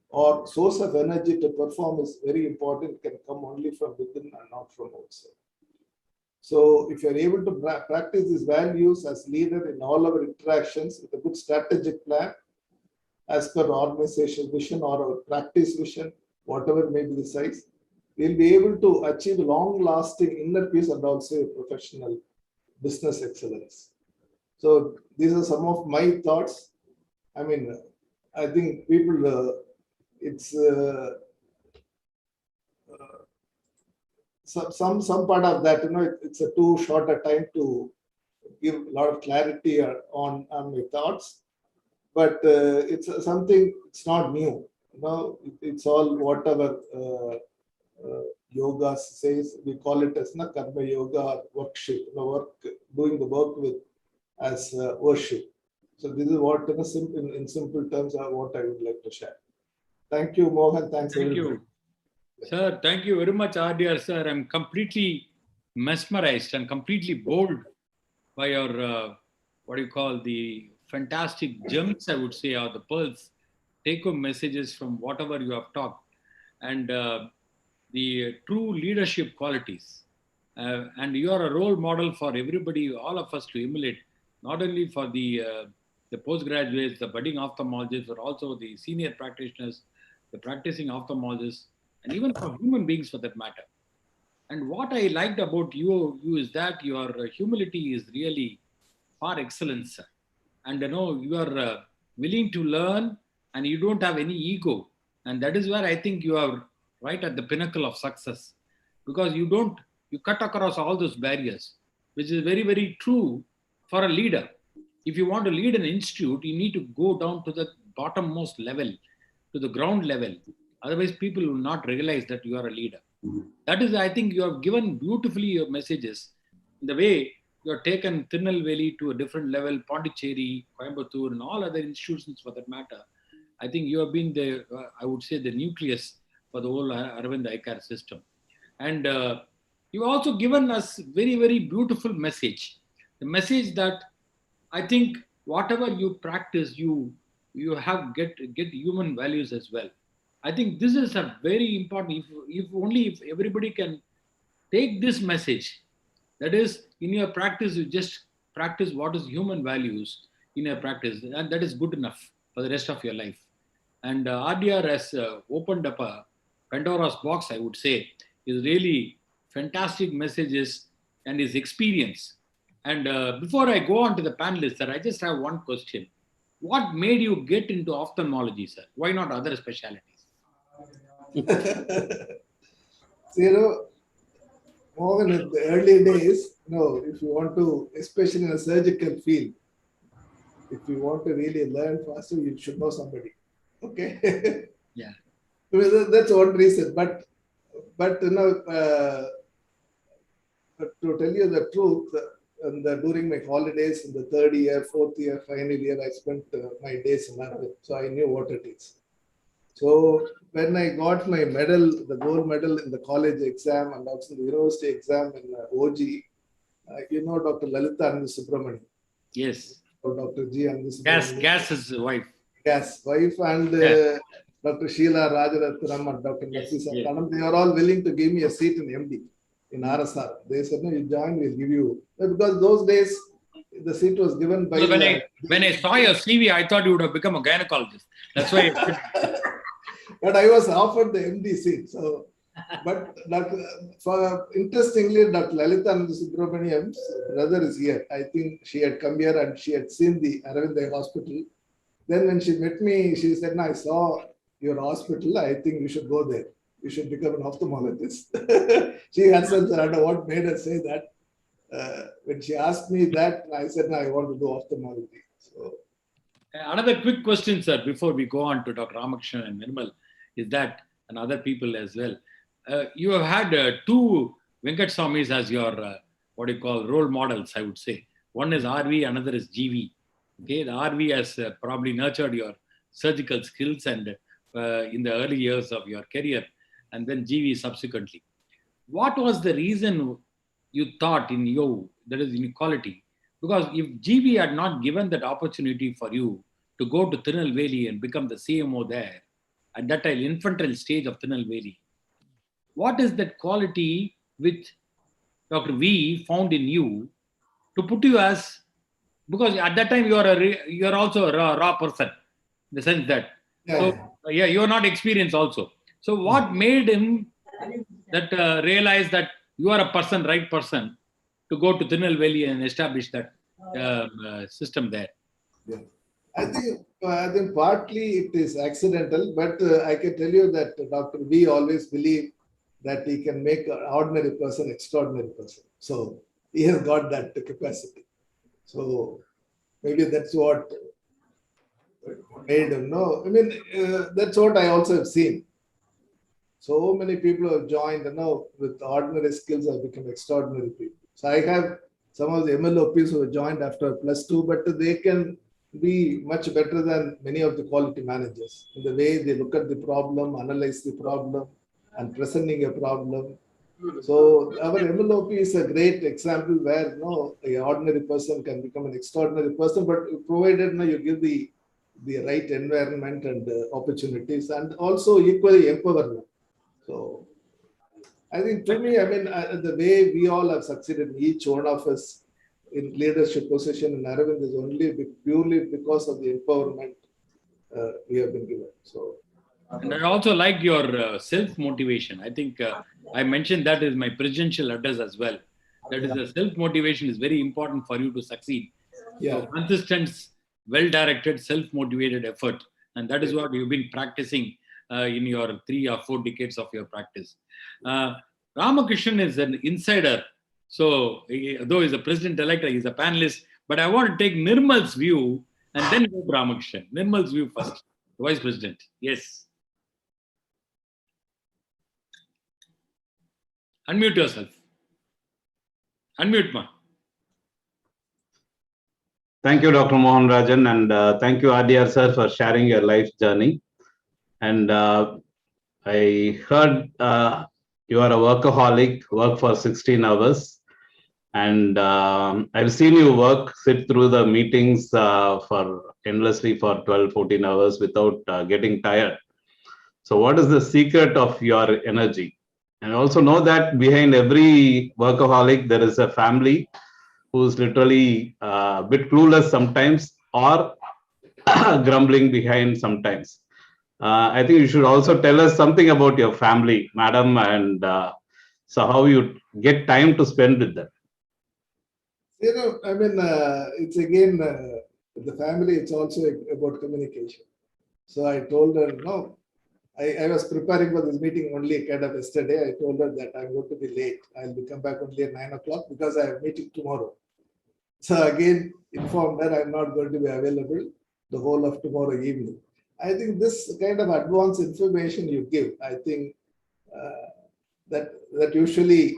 or source of energy to perform is very important. It can come only from within and not from outside. So if you're able to practice these values as leader in all our interactions with a good strategic plan, as per organizational vision or our practice vision, whatever may be the size, we'll be able to achieve long-lasting inner peace and also professional business excellence. So these are some of my thoughts. I mean, I think people, it's some part of that, it's a too short a time to give a lot of clarity on my thoughts. But it's something, it's not new. It's all whatever yoga says, we call it as karma yoga or worship, doing the work with as worship. So this is what in simple terms are what I would like to share. Thank you, Mohan. Thanks. Thank you. Sir, thank you very much, RDR sir. I'm completely mesmerized and completely bowled by your, what do you call, the fantastic gems, I would say, or the pearls, take-home messages from whatever you have talked, and the true leadership qualities. And you are a role model for everybody, all of us to emulate, not only for the postgraduates, the budding ophthalmologists, but also the senior practitioners, the practicing ophthalmologists, and even for human beings for that matter. And what I liked about you is that your humility is really par excellence, sir. And you are willing to learn, and you don't have any ego. And that is where I think you are right at the pinnacle of success, because you cut across all those barriers, which is very, very true for a leader. If you want to lead an institute, you need to go down to the bottommost level, to the ground level. Otherwise, people will not realize that you are a leader. That is, I think you have given beautifully your messages in the way you have taken Tirunelveli to a different level, Pondicherry, Coimbatore, and all other institutions for that matter. I think you have been the, I would say, the nucleus for the whole Aravind Eye Care system. And you've also given us very, very beautiful message. The message that I think whatever you practice, you have get human values as well. I think this is a very important, if everybody can take this message, that is, in your practice, you just practice what is human values in your practice, and that is good enough for the rest of your life. And RDR has opened up a Pandora's box, I would say, is really fantastic messages and his experience. And before I go on to the panelists, sir, I just have one question. What made you get into ophthalmology, sir? Why not other specialties? So, Morgan, in the early days, if you want to, especially in a surgical field, if you want to really learn faster, you should know somebody. Okay. Yeah. That's one reason. But to tell you the truth, during my holidays in the third year, fourth year, final year, I spent my days in Aravind. So I knew what it is. So when I got my medal, the gold medal in the college exam and also the university exam in OG, Dr. Lalita Anandasubramani. Yes. Or Dr. G. Anandasubramani. Gas's wife. Gas wife and Dr. Sheila Rajaratnam and Dr. Nafisa Kanam, they are all willing to give me a seat in MD in RSR. They said, no, you join, we'll give you. Because those days, the seat was given by... So when I saw your CV, I thought you would have become a gynecologist. That's why... But I was offered the MD seat. So, but interestingly, Dr. Lalita Anandasubramaniam's brother is here. I think she had come here and she had seen the Aravind Eye Hospital. Then when she met me, she said, no, I saw your hospital. I think you should go there. You should become an ophthalmologist. She herself, I don't know what made her say that. When she asked me that, I said, no, I want to do ophthalmology. So, another quick question, sir, before we go on to Dr. Ramakrishnan and Nirmal, is that, and other people as well, you have had two Venkat Swamis as your, what you call, role models, I would say. One is RV, another is GV. Okay, the RV has probably nurtured your surgical skills and in the early years of your career, and then GV subsequently. What was the reason you thought in you, that is inequality? Because if GV had not given that opportunity for you to go to Tirunelveli and become the CMO there, at that time, infantile stage of Tirunelveli, what is that quality which Dr. V found in you to put you as, because at that time you are also a raw person, the sense that. Yeah. So, yeah, you are not experienced also. So what made him that realize that you are a person, right person, to go to Tirunelveli and establish that system there? Yeah. I think partly it is accidental, but I can tell you that Dr. V always believed that he can make an ordinary person extraordinary person. So he has got that capacity. So maybe that's what made him know. I mean, that's what I also have seen. So many people have joined, with ordinary skills have become extraordinary people. So I have some of the MLOPs who have joined after +2, but they can be much better than many of the quality managers in the way they look at the problem, analyze the problem, and presenting a problem. So our MLOP is a great example where an ordinary person can become an extraordinary person, but provided you give the right environment and opportunities, and also equally empowerment. So I think to me, I mean, the way we all have succeeded, each one of us in leadership position in Aravind is only purely because of the empowerment we have been given. So, and I also like your self-motivation. I think I mentioned that in my presidential address as well. That is, the self-motivation is very important for you to succeed. yeah, So consistent, well-directed, self-motivated effort. And that is what you've been practicing in your 3 or 4 decades of your practice. Ramakrishnan is an insider. So, though he's a president-elect, he's a panelist. But I want to take Nirmal's view and then go to Ramakrishnan. Nirmal's view first, the Vice President. Yes. Unmute yourself. Unmute, ma. Thank you, Dr. Mohan Rajan, and thank you, RDR sir, for sharing your life journey. And I heard you are a workaholic, work for 16 hours. And I've seen you sit through the meetings endlessly for 12, 14 hours without getting tired. So what is the secret of your energy? And also know that behind every workaholic, there is a family who's literally a bit clueless sometimes or grumbling behind sometimes. I think you should also tell us something about your family, madam, and so how you get time to spend with them. I mean, it's again, the family, it's also about communication. So I told her, no, I was preparing for this meeting only kind of yesterday. I told her that I'm going to be late. I'll come back only at 9 o'clock because I have a meeting tomorrow. So again, informed her I'm not going to be available the whole of tomorrow evening. I think this kind of advanced information you give, I think that usually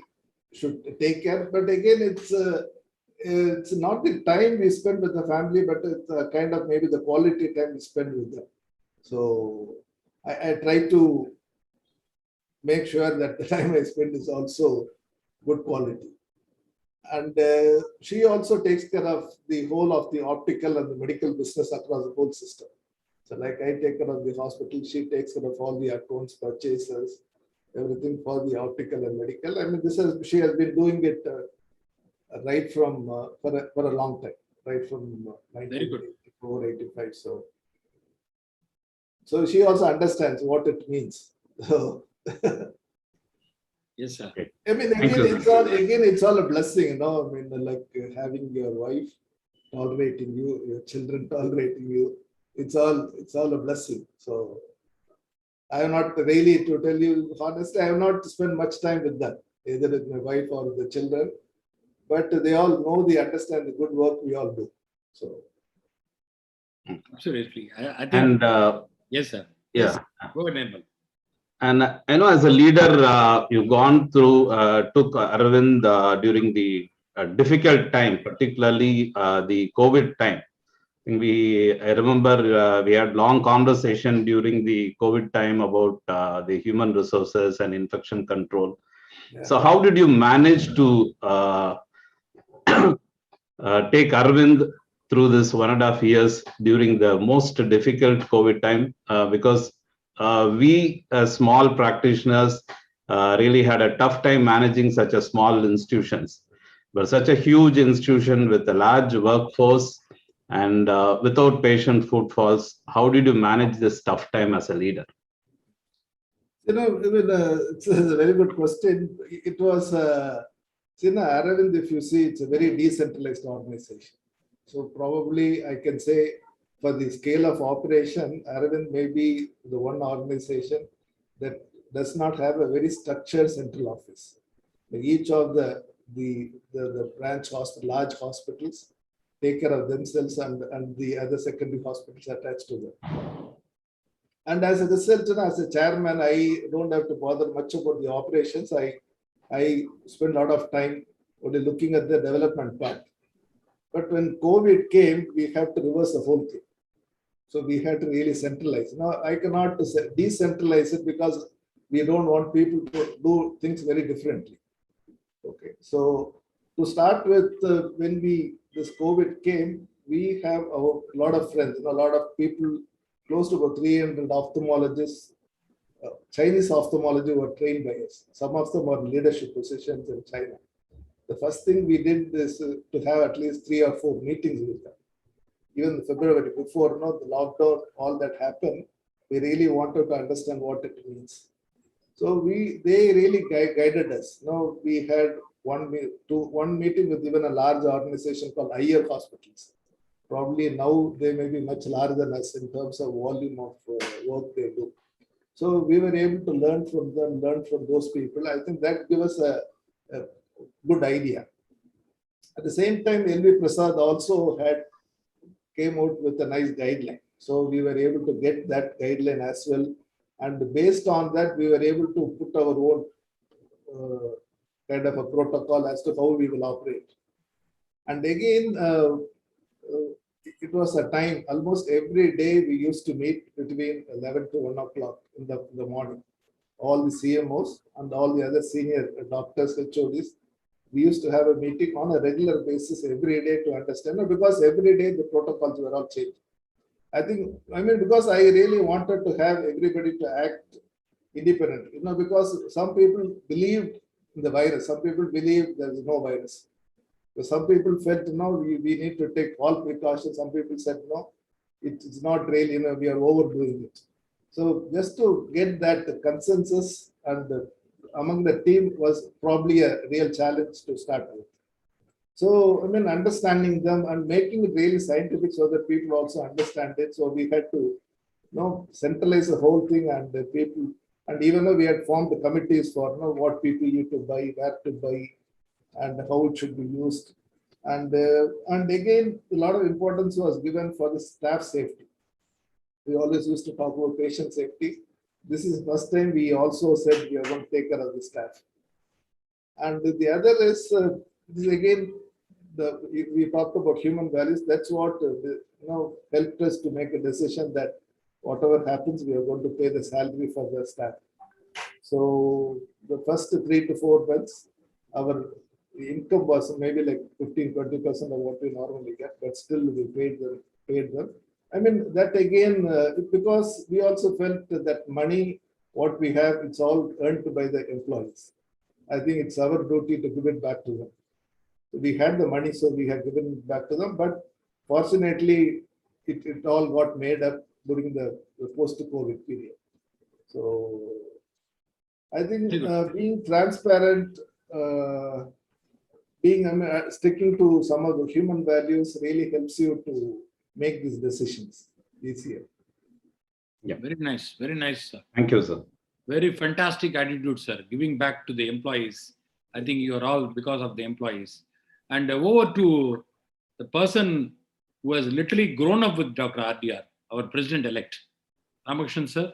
should take care. But again, it's not the time we spend with the family, but it's kind of maybe the quality time we spend with them. So I try to make sure that the time I spend is also good quality. And she also takes care of the whole of the optical and the medical business across the whole system. So like I take care of the hospital, she takes care of all the accounts, purchases, everything for the optical and medical. I mean, she has been doing it right from for a long time, right from 1984, 85. So she also understands what it means. Yes, sir. I mean, it's all a blessing, I mean, like having your wife tolerating you, your children tolerating you. It's all a blessing. So I have not really, to tell you honestly, I have not spent much time with them, either with my wife or the children. But they all know, they understand the good work we all do. So absolutely. I think. And yes, sir. Yeah. Yes. Go ahead, Nirmal. And I know as a leader, you've gone through, took Aravind during the difficult time, particularly the COVID time. I remember we had long conversation during the COVID time about the human resources and infection control. Yeah. So how did you manage to take Aravind through this 1.5 years during the most difficult COVID time? Because we as small practitioners really had a tough time managing such a small institutions, but such a huge institution with a large workforce And without patient footfalls, how did you manage this tough time as a leader? It's a very good question. It was, Aravind, if you see, it's a very decentralized organization. So probably I can say for the scale of operation, Aravind may be the one organization that does not have a very structured central office. Each of the branch hospital, large hospitals take care of themselves and the other secondary hospitals attached to them. And as a result, as a chairman, I don't have to bother much about the operations. I spend a lot of time only looking at the development part. But when COVID came, we have to reverse the whole thing. So we had to really centralize. Now, I cannot decentralize it because we don't want people to do things very differently. Okay, so to start with, when this COVID came, we have a lot of friends, a lot of people, close to about 300 ophthalmologists, Chinese ophthalmology were trained by us. Some of them are in leadership positions in China. The first thing we did is to have at least 3 or 4 meetings with them. Even in February, before the lockdown, all that happened, we really wanted to understand what it means. So they really guided us. We had one meeting with even a large organization called IR Hospitals. Probably now they may be much larger than us in terms of volume of work they do. So we were able to learn from them, learn from those people. I think that gave us a good idea. At the same time, LV Prasad also came out with a nice guideline. So we were able to get that guideline as well. And based on that, we were able to put our own kind of a protocol as to how we will operate. And again, it was a time, almost every day we used to meet between 11 to 1 o'clock in the morning. All the CMOs and all the other senior doctors, HODs, we used to have a meeting on a regular basis every day to understand, because every day the protocols were all changed. Because I really wanted to have everybody to act independently, because some people believed in the virus, some people believe there is no virus. So some people felt, we need to take all precautions. Some people said, no, it's not really, we are overdoing it. So just to get that consensus and among the team was probably a real challenge to start with. So, understanding them and making it really scientific so that people also understand it. So we had to, centralize the whole thing, and the people, and even though we had formed the committees for what PPE to buy, where to buy, and how it should be used. And again, a lot of importance was given for the staff safety. We always used to talk about patient safety. This is the first time we also said we are going to take care of the staff. And the other is, again, we talked about human values. That's what helped us to make a decision that whatever happens, we are going to pay the salary for the staff. So the first 3 to 4 months, our income was maybe like 15-20% of what we normally get, but still we paid them. That again, because we also felt that money, what we have, it's all earned by the employees. I think it's our duty to give it back to them. We had the money, so we have given it back to them. But fortunately, it all got made up during the post-COVID period. So I think being transparent, sticking to some of the human values really helps you to make these decisions easier. Yeah, very nice, sir. Thank you, sir. Very fantastic attitude, sir. Giving back to the employees. I think you are all because of the employees. And over to the person who has literally grown up with Dr. RDR, our president-elect, Ramakrishnan, sir.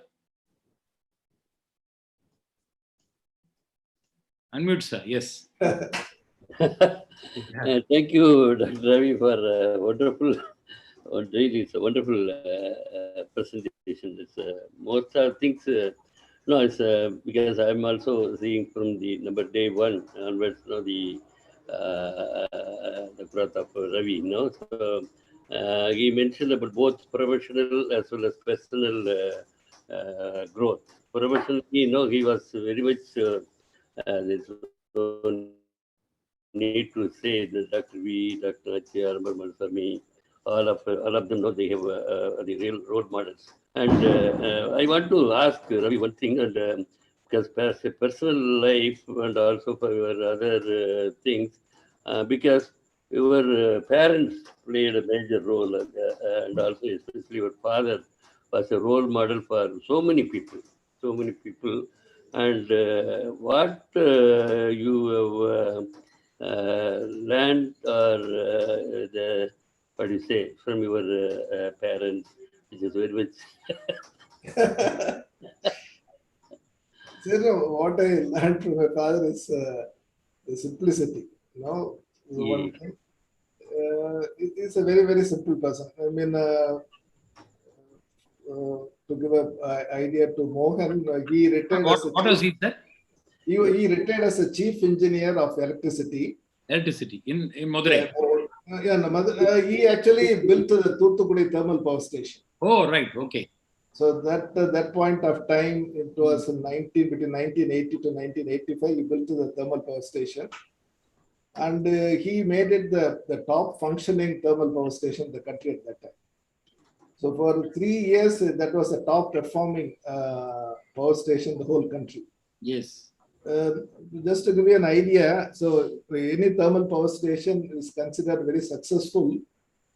Unmute, sir. Yes. Thank you, Dr. Ravi, for wonderful. Really, it's a wonderful presentation. It's most of things. It's because I'm also seeing from the day 1 onwards. The growth of Ravi. So he mentioned about both professional as well as personal growth. Professionally, he was very much. There's no need to say that Dr. V, Dr. H.R. for me, all of them know they have the real role models. And I want to ask Ravi one thing, and because personal life and also for your other things, because your parents played a major role, and also especially your father was a role model for so many people, and what you have learned or what do you say from your parents, which is very much. So, what I learned from my father is the simplicity. One thing. It's a very, very simple person. I mean, to give an idea to Mohan, he retired What does he say? He retired as a chief engineer of electricity. Electricity in Madurai. He actually built the Thoothukudi thermal power station. Oh, right. Okay. So that point of time, it was between 1980 to 1985, he built the thermal power station. And he made it the top functioning thermal power station in the country at that time. So for 3 years, that was the top performing power station in the whole country. Yes. Just to give you an idea, so any thermal power station is considered very successful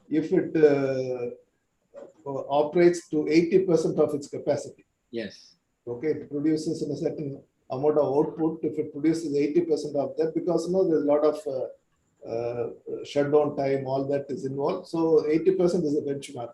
if it operates to 80% of its capacity. Yes. Okay, it produces a certain amount of output. If it produces 80% of that, because there's a lot of shutdown time, all that is involved. So 80% is a benchmark.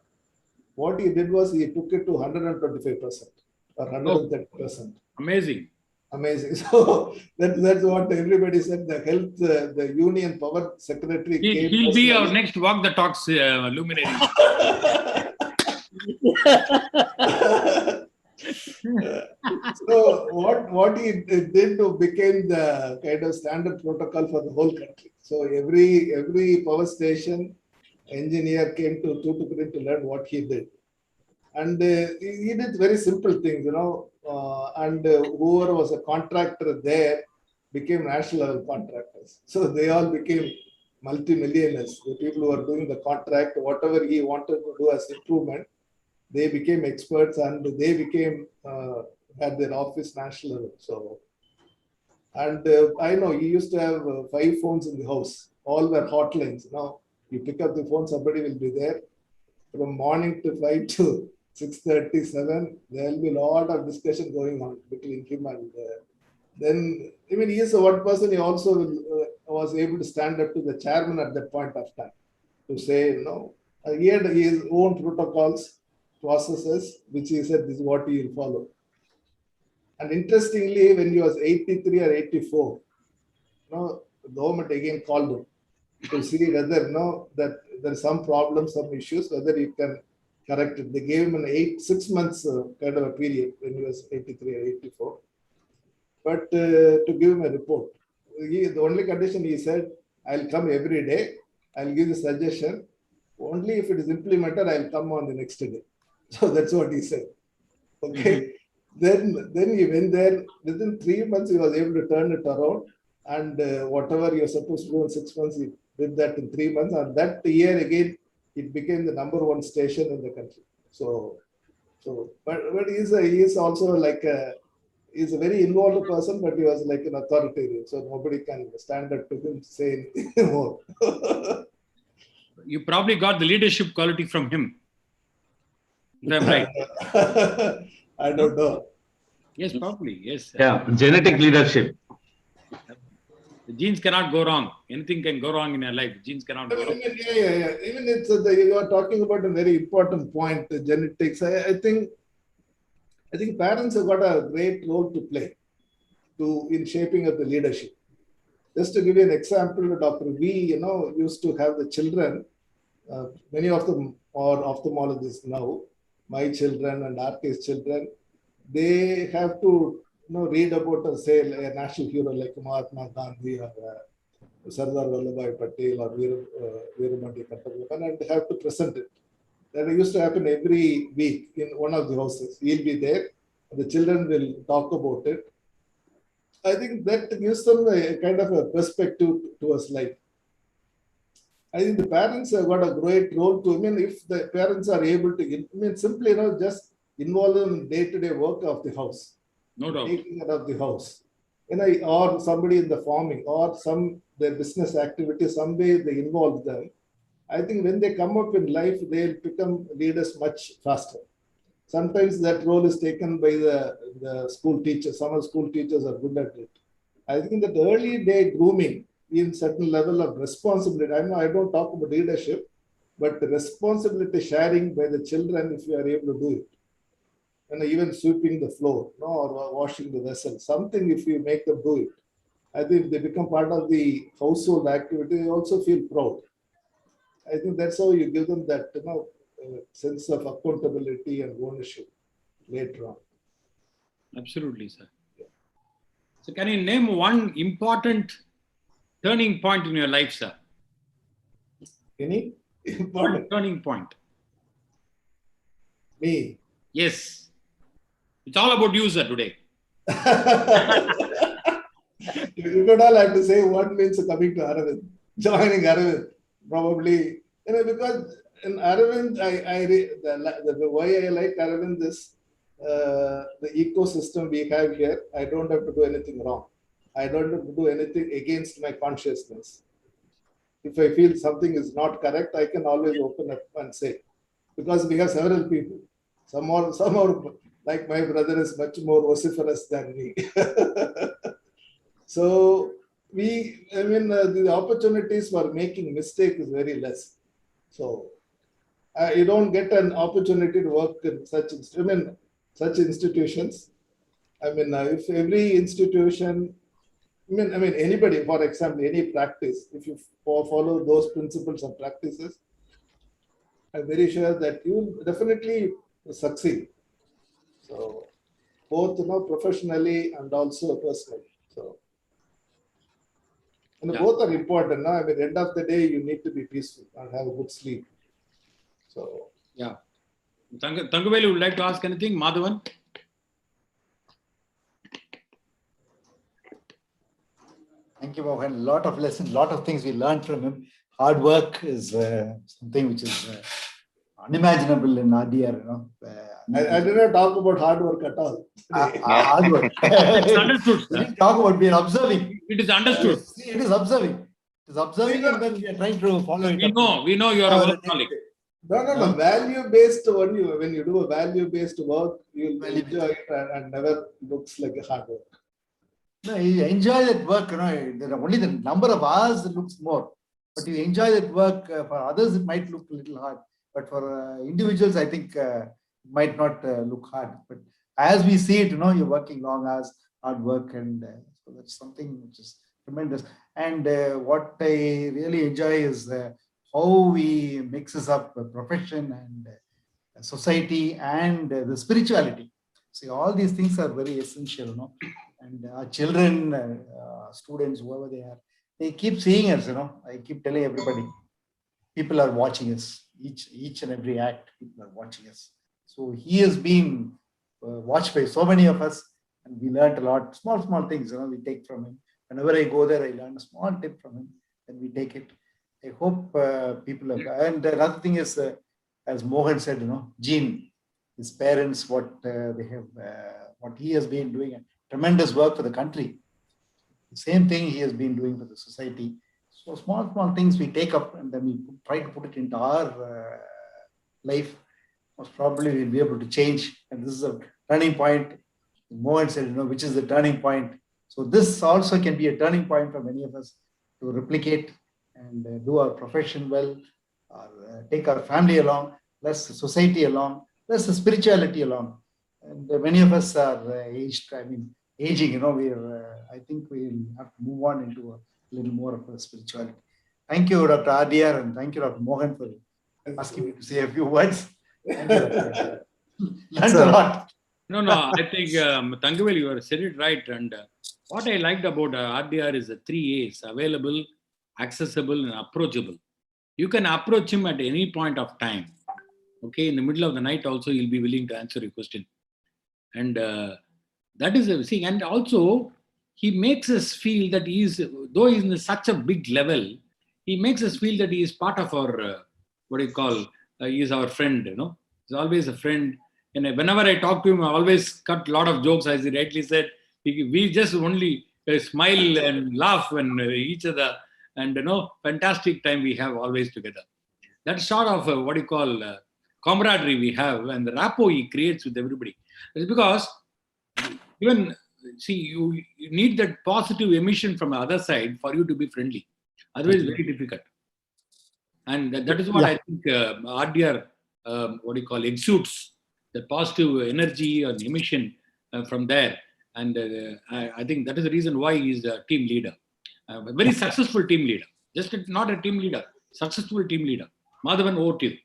What he did was he took it to 125% or 130%. Amazing. Amazing. So that's what everybody said. The health, the union power secretary came. He'll be our next Walk the Talks luminary. So what he did to became the kind of standard protocol for the whole country. So every power station engineer came to Thoothukudi to learn what he did. And he did very simple things, and whoever was a contractor there became national level contractors. So they all became multi-millionaires. The people who were doing the contract, whatever he wanted to do as improvement, they became experts and they became at their office national level. So, and I know he used to have 5 phones in the house. All were hotlines. You pick up the phone, somebody will be there. From morning to 5 to 6:37, there will be a lot of discussion going on between him and then. I mean, he is one person. He also was able to stand up to the chairman at that point of time to say, he had his own protocols, processes, which he said this is what he will follow. And interestingly, when he was 83 or 84, the government again called him to see whether that there are some problems, some issues, whether he can correct it. They gave him 6 months kind of a period when he was 83 or 84. But to give him a report, the only condition he said, I'll come every day, I'll give the suggestion. Only if it is implemented, I'll come on the next day. So that's what he said. Okay. Then he went there. Within 3 months, he was able to turn it around. And whatever you're supposed to do in 6 months, he did that in 3 months. And that year again, it became the #1 station in the country. But he is also like he's a very involved person, but he was like an authoritarian. So nobody can stand up to him say anything more. You probably got the leadership quality from him. If I'm right. I don't know. Yes, probably. Yes. Yeah, genetic leadership. The genes cannot go wrong. Anything can go wrong in your life. Genes cannot go wrong. Yeah. Even you are talking about a very important point, genetics. I think parents have got a great role to play in shaping of the leadership. Just to give you an example, Dr. V, used to have the children. Many of them are ophthalmologists now. My children and RK's children, they have to read about, say, a national hero like Mahatma Gandhi or Sardar Vallabhbhai Patel or Veeramanti Kattabomman, and they have to present it. That used to happen every week in one of the houses. He'll be there, the children will talk about it. I think that gives them a kind of a perspective towards life. I think the parents have got a great role to, I mean, if the parents are able to, I mean, simply, just involve them in day-to-day work of the house. No doubt. Taking care of the house. Or somebody in the farming or their business activity, some way they involve them. I think when they come up in life, they'll become leaders much faster. Sometimes that role is taken by the school teachers. Some of the school teachers are good at it. I think that early day grooming in certain level of responsibility. I don't talk about leadership, but the responsibility sharing by the children if you are able to do it. And even sweeping the floor, or washing the vessel, something if you make them do it. I think if they become part of the household activity, they also feel proud. I think that's how you give them that sense of accountability and ownership later on. Absolutely, sir. So can you name one important turning point in your life, sir? Any important? Turning point. Me. Yes. It's all about you, sir, today. You could all have to say what means coming to Aravind, joining Aravind. Probably, because in Aravind, the way I like Aravind is the ecosystem we have here. I don't have to do anything wrong. I don't have to do anything against my consciousness. If I feel something is not correct, I can always open up and say, because we have several people. Some are like my brother is much more vociferous than me. So the opportunities for making mistake is very less. So you don't get an opportunity to work in such institutions. If every institution, anybody, for example, any practice, if you follow those principles and practices, I'm very sure that you will definitely succeed. So both professionally and also personally. So both are important. At the end of the day, you need to be peaceful and have a good sleep. So yeah. Thangavelu would like to ask anything, Madhavan? Thank you, Mohan. A lot of lessons, a lot of things we learned from him. Hard work is something which is unimaginable in RDR. I did not talk about hard work at all. Hard work. It's understood. We didn't talk about, we are observing. It is understood. It is observing. It is observing, and then we are trying to follow it. We know you are a workaholic. No. Value-based one. When you do a value-based work, you will enjoy it and never looks like a hard work. No, you enjoy that work. There are only the number of hours that looks more, but you enjoy that work. For others, it might look a little hard, but for individuals, I think it might not look hard. But as we see it, you're working long hours, hard work, and so that's something which is tremendous. And what I really enjoy is how we mixes up profession and society and the spirituality. See, all these things are very essential, and our children, students, whoever they are, they keep seeing us, I keep telling everybody, people are watching us, each and every act, people are watching us. So he has been watched by so many of us, and we learned a lot, small things, we take from him. Whenever I go there, I learn a small tip from him, and we take it. I hope people have, and another thing is, as Mohan said, Gene, his parents, what they have, what he has been doing, tremendous work for the country. The same thing he has been doing for the society. So small things we take up, and then we try to put it into our life. Most probably we'll be able to change. And this is a turning point. Mohan said, which is the turning point. So this also can be a turning point for many of us to replicate and do our profession well, or take our family along, plus the society along, plus the spirituality along. And many of us are aging, I think we'll have to move on into a little more of a spirituality. Thank you, Dr. R.D.R., and thank you, Dr. Mohan, for asking me to say a few words. Thank you, Dr. Learned a lot. No, I think Thangavelu, you said it right. And what I liked about RDR is the 3 A's: available, accessible, and approachable. You can approach him at any point of time. Okay, in the middle of the night also, he'll be willing to answer your question. And that is a thing. And also, he makes us feel that though he's in such a big level, he makes us feel that he is part of our, he is our friend, He's always a friend. And whenever I talk to him, I always cut a lot of jokes, as he rightly said. We just only smile and laugh when each other, and fantastic time we have always together. That sort of camaraderie we have, and the rapport he creates with everybody. It's because even you need that positive emission from the other side for you to be friendly. Otherwise, very difficult. And that is what I think RDR exudes, the positive energy and emission from there. And I think that is the reason why he's a team leader, a very successful team leader. Just not a team leader, successful team leader. Madhavan, over to you.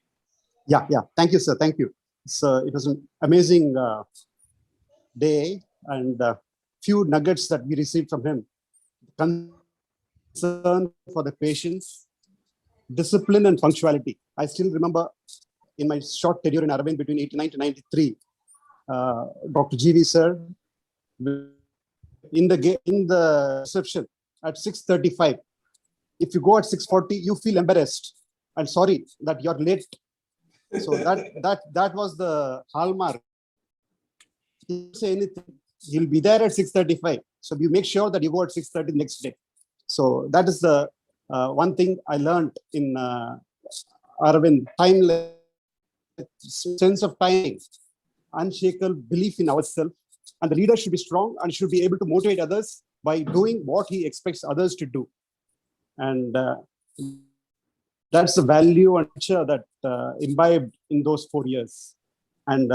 Yeah. Thank you, sir. Thank you. So it was an amazing day, and few nuggets that we received from him. Concern for the patients, discipline and punctuality. I still remember in my short tenure in Aravind between 89 to 93, Dr. GV sir, in the reception at 6:35. If you go at 6:40, you feel embarrassed and sorry that you're late. So that was the hallmark. He didn't say anything. He'll be there at 6:35. So you make sure that you go at 6:30 next day. So that is the one thing I learned in Aravind: timeless sense of timing, unshakable belief in ourselves, and the leader should be strong and should be able to motivate others by doing what he expects others to do. And that's the value and nature that imbibed in those 4 years. And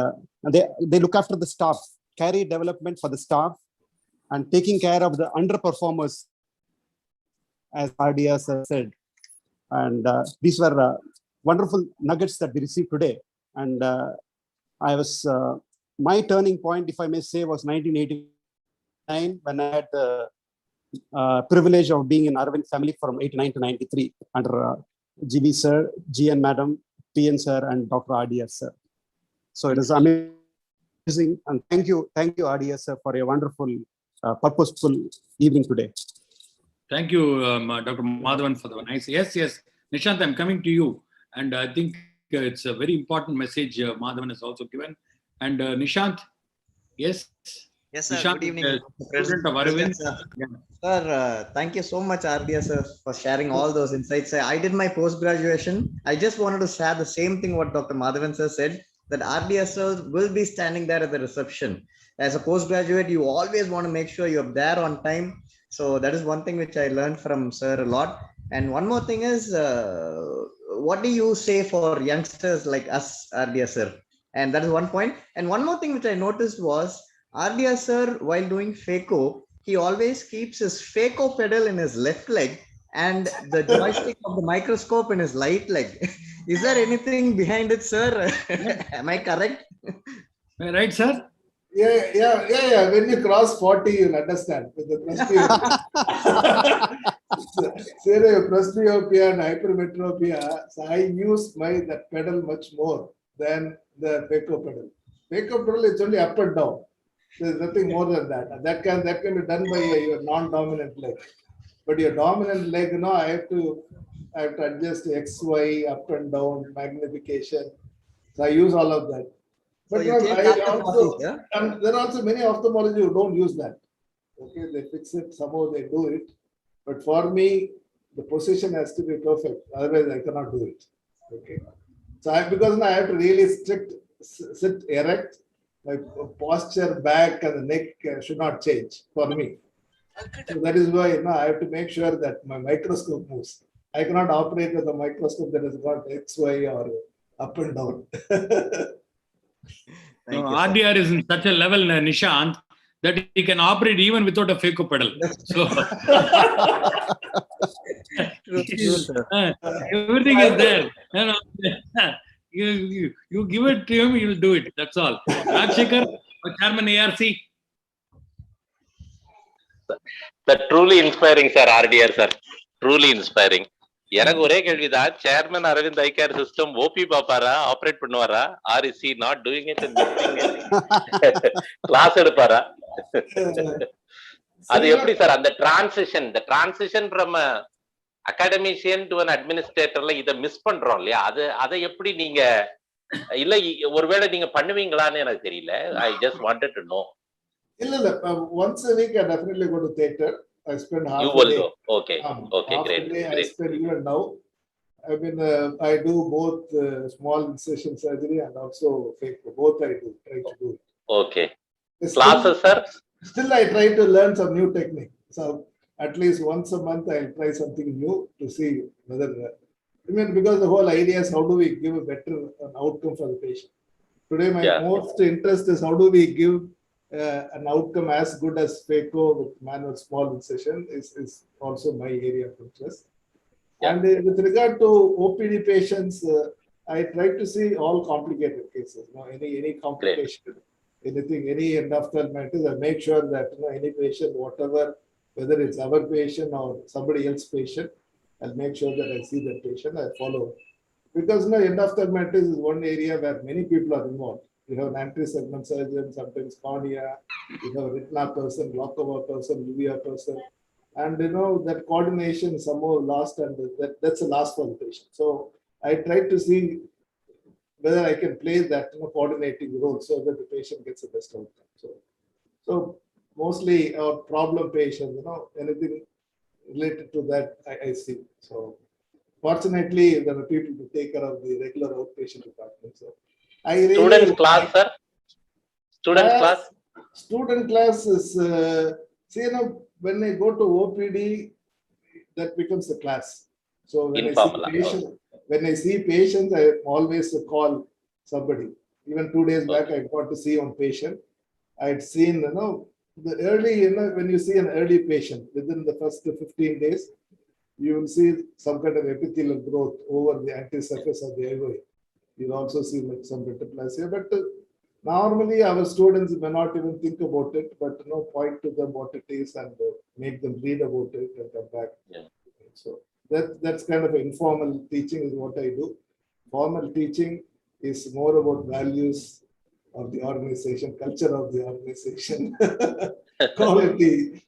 they look after the staff, career development for the staff, and taking care of the underperformers, as RDS said. And these were wonderful nuggets that we received today. And my turning point, if I may say, was 1989, when I had the privilege of being in Aravind family from 89 to 93 under GV sir, GN madam, PN sir, and Dr. RDS sir. So it is amazing, and thank you RDS sir for a wonderful, purposeful evening today. Thank you, Dr. Madhavan, for the nice. Yes. Nishant, I'm coming to you, and I think it's a very important message Madhavan has also given. And Nishant, yes. Yes, sir. Nishant, Good evening, President of Aravind. Sir, thank you so much, RDS sir, for sharing all those insights. I did my post-graduation. I just wanted to share the same thing what Dr. Madhavan sir said, that RDS sir will be standing there at the reception. As a postgraduate, you always want to make sure you're there on time. So that is one thing which I learned from sir a lot. And one more thing is, what do you say for youngsters like us, RDS sir? And that is one point. And one more thing which I noticed was, RDS sir, while doing phaco, he always keeps his phaco pedal in his left leg and the joystick of the microscope in his right leg. Is there anything behind it, sir? Am I correct? Right, sir? Yeah. When you cross 40, you'll understand. With the presbyopia and hypermetropia, so I use that pedal much more than the phaco pedal. Phaco pedal is only up and down. There's nothing more than that. That can be done by your non-dominant leg. But your dominant leg, I have to adjust X, Y, up and down, magnification. So I use all of that. But there are also many ophthalmology who don't use that. Okay, they fix it, somehow they do it. But for me, the position has to be perfect. Otherwise, I cannot do it. Okay. So because I have to really sit erect. My posture, back, and the neck should not change for me. So that is why I have to make sure that my microscope moves. I cannot operate with a microscope that has got X, Y, or up and down. RDR is in such a level, Nishant, that he can operate even without a phaco pedal. So everything is there. You give it to him, he will do it. That's all. Rajshekhar, Chairman ARC. Truly inspiring, sir. RDR, sir. Truly inspiring. எனக்கு ஒரே கேள்விதான், chairman Aravind I care system OP பாப்பாரா, operate பண்ணுவாரா, or is he not doing it and missing it, class எடுப்பாரா? அது எப்படி sir அந்த transition from academician to an அட்மினிஸ்ட்ரேட்டர்ல இதை மிஸ் பண்றோம் இல்லையா? அதை எப்படி நீங்க இல்ல ஒருவேளை நீங்க பண்ணுவீங்களான்னு எனக்கு தெரியல. I just wanted to know. இல்ல once a week I definitely go to theater. I spend half You a will day. go. Okay. Okay, Half great. a day I Great. spend even now. I mean, I do both small incision surgery and also phaco. Both I do, try to do. Okay. Classes, sir? Still, I try to learn some new technique. So at least once a month, I'll try something new to see whether. I mean, because the whole idea is how do we give a better outcome for the patient. Today, my most interest is how do we give an outcome as good as phaco with manual small incision is also my area of interest. And with regard to OPD patients, I try to see all complicated cases. Any complication, anything, any endophthalmitis, I make sure that any patient, whatever, whether it's our patient or somebody else's patient, I'll make sure that I see that patient, I follow. Because endophthalmitis is one area where many people are involved. You have an anti-segment surgeon, sometimes cornea, you have a retina person, glaucoma person, uvea person. And that coordination is somehow lost, and that's a loss for the patient. So I try to see whether I can play that coordinating role so that the patient gets the best outcome. So mostly our problem patients, anything related to that, I see. So fortunately, there are people to take care of the regular outpatient department. So Student class, sir? Student class is, when I go to OPD, that becomes a class. So when I see patients, I always call somebody. Even 2 days back, I got to see one patient. I had seen, the early, when you see an early patient, within the first 15 days, you will see some kind of epithelial growth over the anti-surface of the airway. You'll also see some metaplasia. But normally, our students may not even think about it, but point to them what it is and make them read about it and come back. So that's kind of informal teaching is what I do. Formal teaching is more about values of the organization, culture of the organization, quality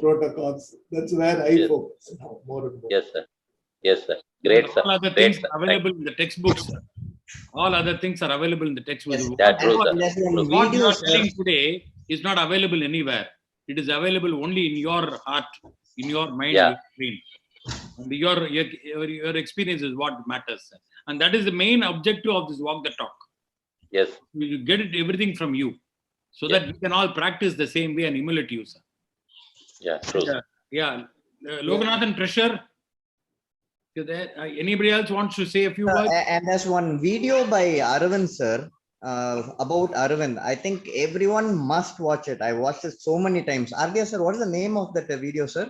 protocols. That's where I focus now more and more. Yes, sir. Yes, sir. Great, sir. All other things are available in the textbooks, sir. All other things are available in the textbooks. True, sir. What you are telling today is not available anywhere. It is available only in your heart, in your mind, your brain. And your experience is what matters, sir. And that is the main objective of this walk the talk. Yes. You get everything from you, so that we can all practice the same way and emulate you, sir. Yeah, true. Loganathan, Treasure. Anybody else wants to say a few words? And there's one video by Aravind sir about Aravind. I think everyone must watch it. I watched it so many times. RDS sir, what is the name of that video, sir?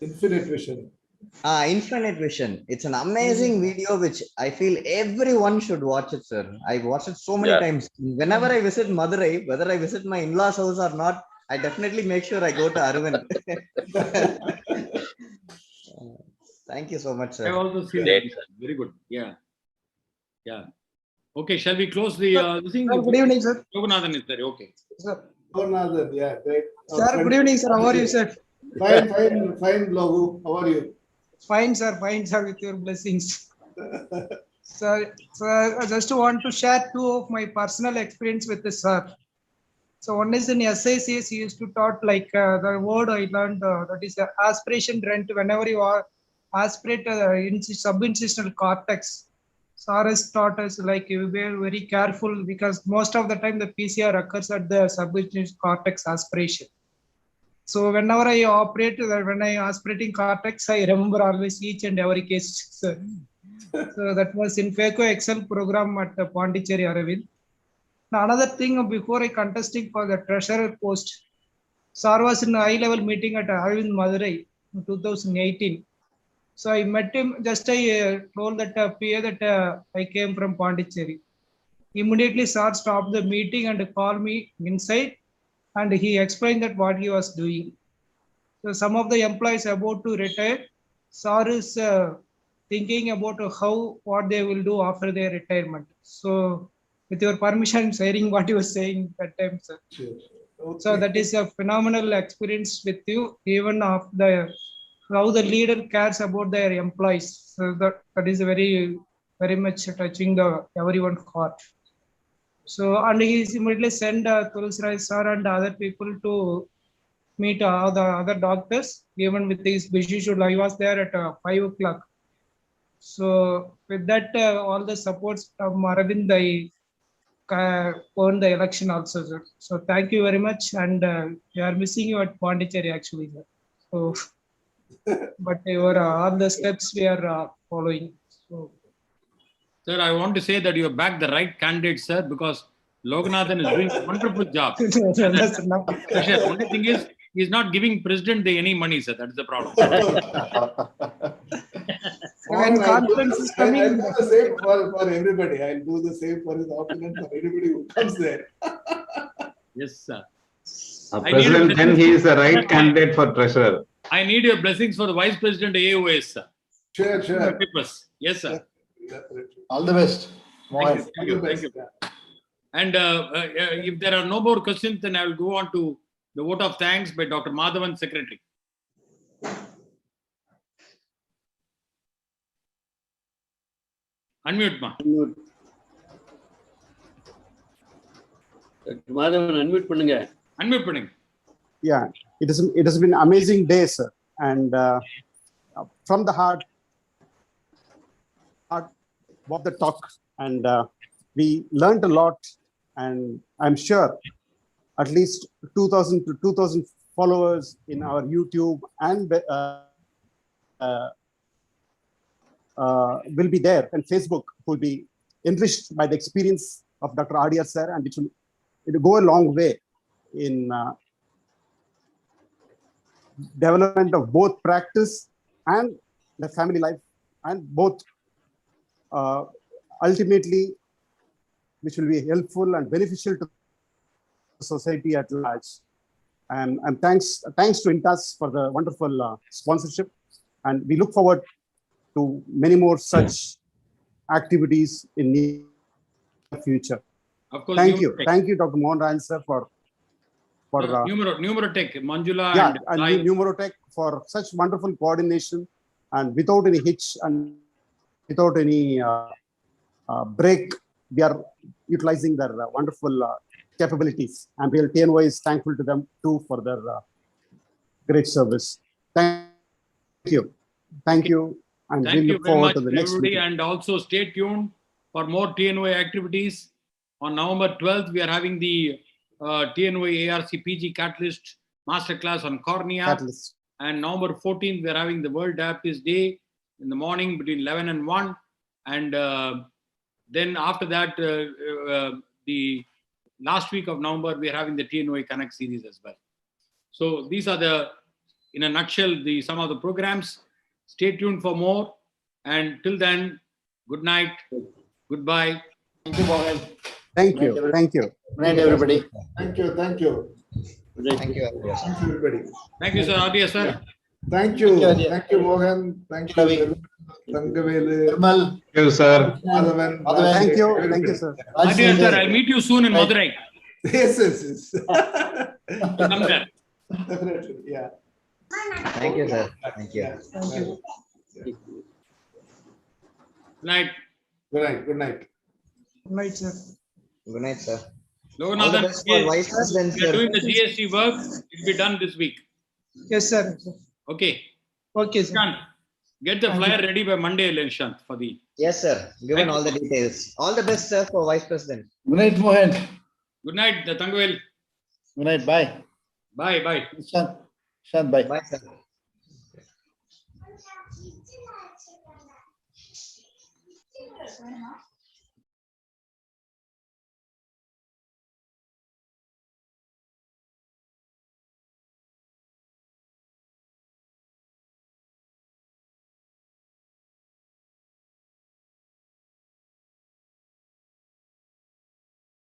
Infinite Vision. Infinite Vision. It's an amazing video which I feel everyone should watch it, sir. I've watched it so many times. Whenever I visit Madurai, whether I visit my in-laws house or not, I definitely make sure I go to Aravind. Thank you so much, sir. I also see that. Very good. Yeah. Okay, shall we close the thing? Good evening, sir. Loganathan is there. Okay. Sir. Loganathan, yeah, great. Sir, good evening, sir. How are you, sir? Fine, Logu. How are you? Fine, sir. Fine, sir, with your blessings. Sir, I just want to share 2 of my personal experience with this, sir. So one is in SICS, he used to taught like the word I learned, that is aspiration rent. Whenever you are aspirate subincisional cortex, sir has taught us like you be very careful because most of the time the PCR occurs at the subincisional cortex aspiration. So whenever I operate, when I aspirating cortex, I remember always each and every case. Sir. So that was in phaco Excel program at Pondicherry, Aravind. Now another thing, before I contesting for the treasurer post, sir was in a high-level meeting at Aravind Madurai in 2018. So I met him, just I told that PA that I came from Pondicherry. Immediately sir stopped the meeting and called me inside, and he explained that what he was doing. So some of the employees about to retire, sir is thinking about what they will do after their retirement. So with your permission, sharing what you were saying that time, sir. Sure. Okay. So that is a phenomenal experience with you, even how the leader cares about their employees. So that is very much touching the everyone's heart. So, and he immediately sent Tulsi Rai sir and other people to meet the other doctors, even with his busy schedule. I was there at 5 o'clock. So with that, all the supports from Aravind, I won the election also, sir. So thank you very much, and we are missing you at Pondicherry actually, sir. So, but your all the steps we are following. So, Sir, I want to say that you have backed the right candidate, sir, because Loganathan is doing a wonderful job. that's enough. Sure. Only thing is, he's not giving President any money, sir. That is the problem. When conference is coming, I'll do the same for everybody. I'll do the same for his opponent, for anybody who comes there. Yes, sir. President, then he is the right candidate for treasurer. I need your blessings for the Vice President AOS, sir. Sure, sure. Yes, sir. Definitely. All the best. Thank you. Thank you. And if there are no more questions, then I will go on to the vote of thanks by Dr. Madhavan, Secretary. Unmute, ma. Dr. Madhavan, unmute பண்ணுங்க. Unmute பண்ணுங்க. Yeah, it has been amazing day, sir, and from the heart of the talk, and we learned a lot, and I'm sure at least 2,000 to 2,000 followers in our YouTube and will be there, and Facebook will be enriched by the experience of Dr. R.D.R. sir, and it will go a long way in development of both practice and the family life, and both ultimately which will be helpful and beneficial to the society at large. And thanks to Intas for the wonderful sponsorship, and we look forward to many more such activities in the future. Of course, Thank you, Dr. Mohan Rajan sir, for Numerotech, Manjula, and Numerotech for such wonderful coordination, and without any hitch and without any break, we are utilizing their wonderful capabilities, and real TNOA is thankful to them too for their great service. Thank you, and we look forward to the next meeting. And also stay tuned for more TNOA activities. On November 12th, we are having the TNOA ARC PG Catalyst Masterclass on cornea. Catalyst. And November 14th, we are having the World Diabetes Day in the morning between 11 and 1. And then after that, the last week of November, we are having the TNOA Connect series as well. So these are in a nutshell, some of the programs. Stay tuned for more. And till then, good night. Goodbye. Thank you, Mohan. Thank you. Good night, everybody. Thank you. Thank you. Thank you, everybody. Thank you, sir. RDS, sir. Thank you. Thank you, Mohan. Thank you, Thangavelu. Thank you, sir. Madhavan. Thank you, sir. RDS, sir, I'll meet you soon in Madurai. Yes. Come there. Definitely, yeah. Thank you, sir. Thank you. Thank you. Good night. Good night. Good night, sir. Good night, sir. Loganathan, All the best for Vice President, we are sir. doing the GST work. It will be done this week. Yes, sir. Okay. Okay, sir. Shan, get the flyer ready by Monday, Shant, for the. Yes, sir. Given all the details. All the best, sir, for Vice President. Good night, Mohan. Good night, Tangavel. Good night. Bye. Bye. Shant, bye. Bye, sir.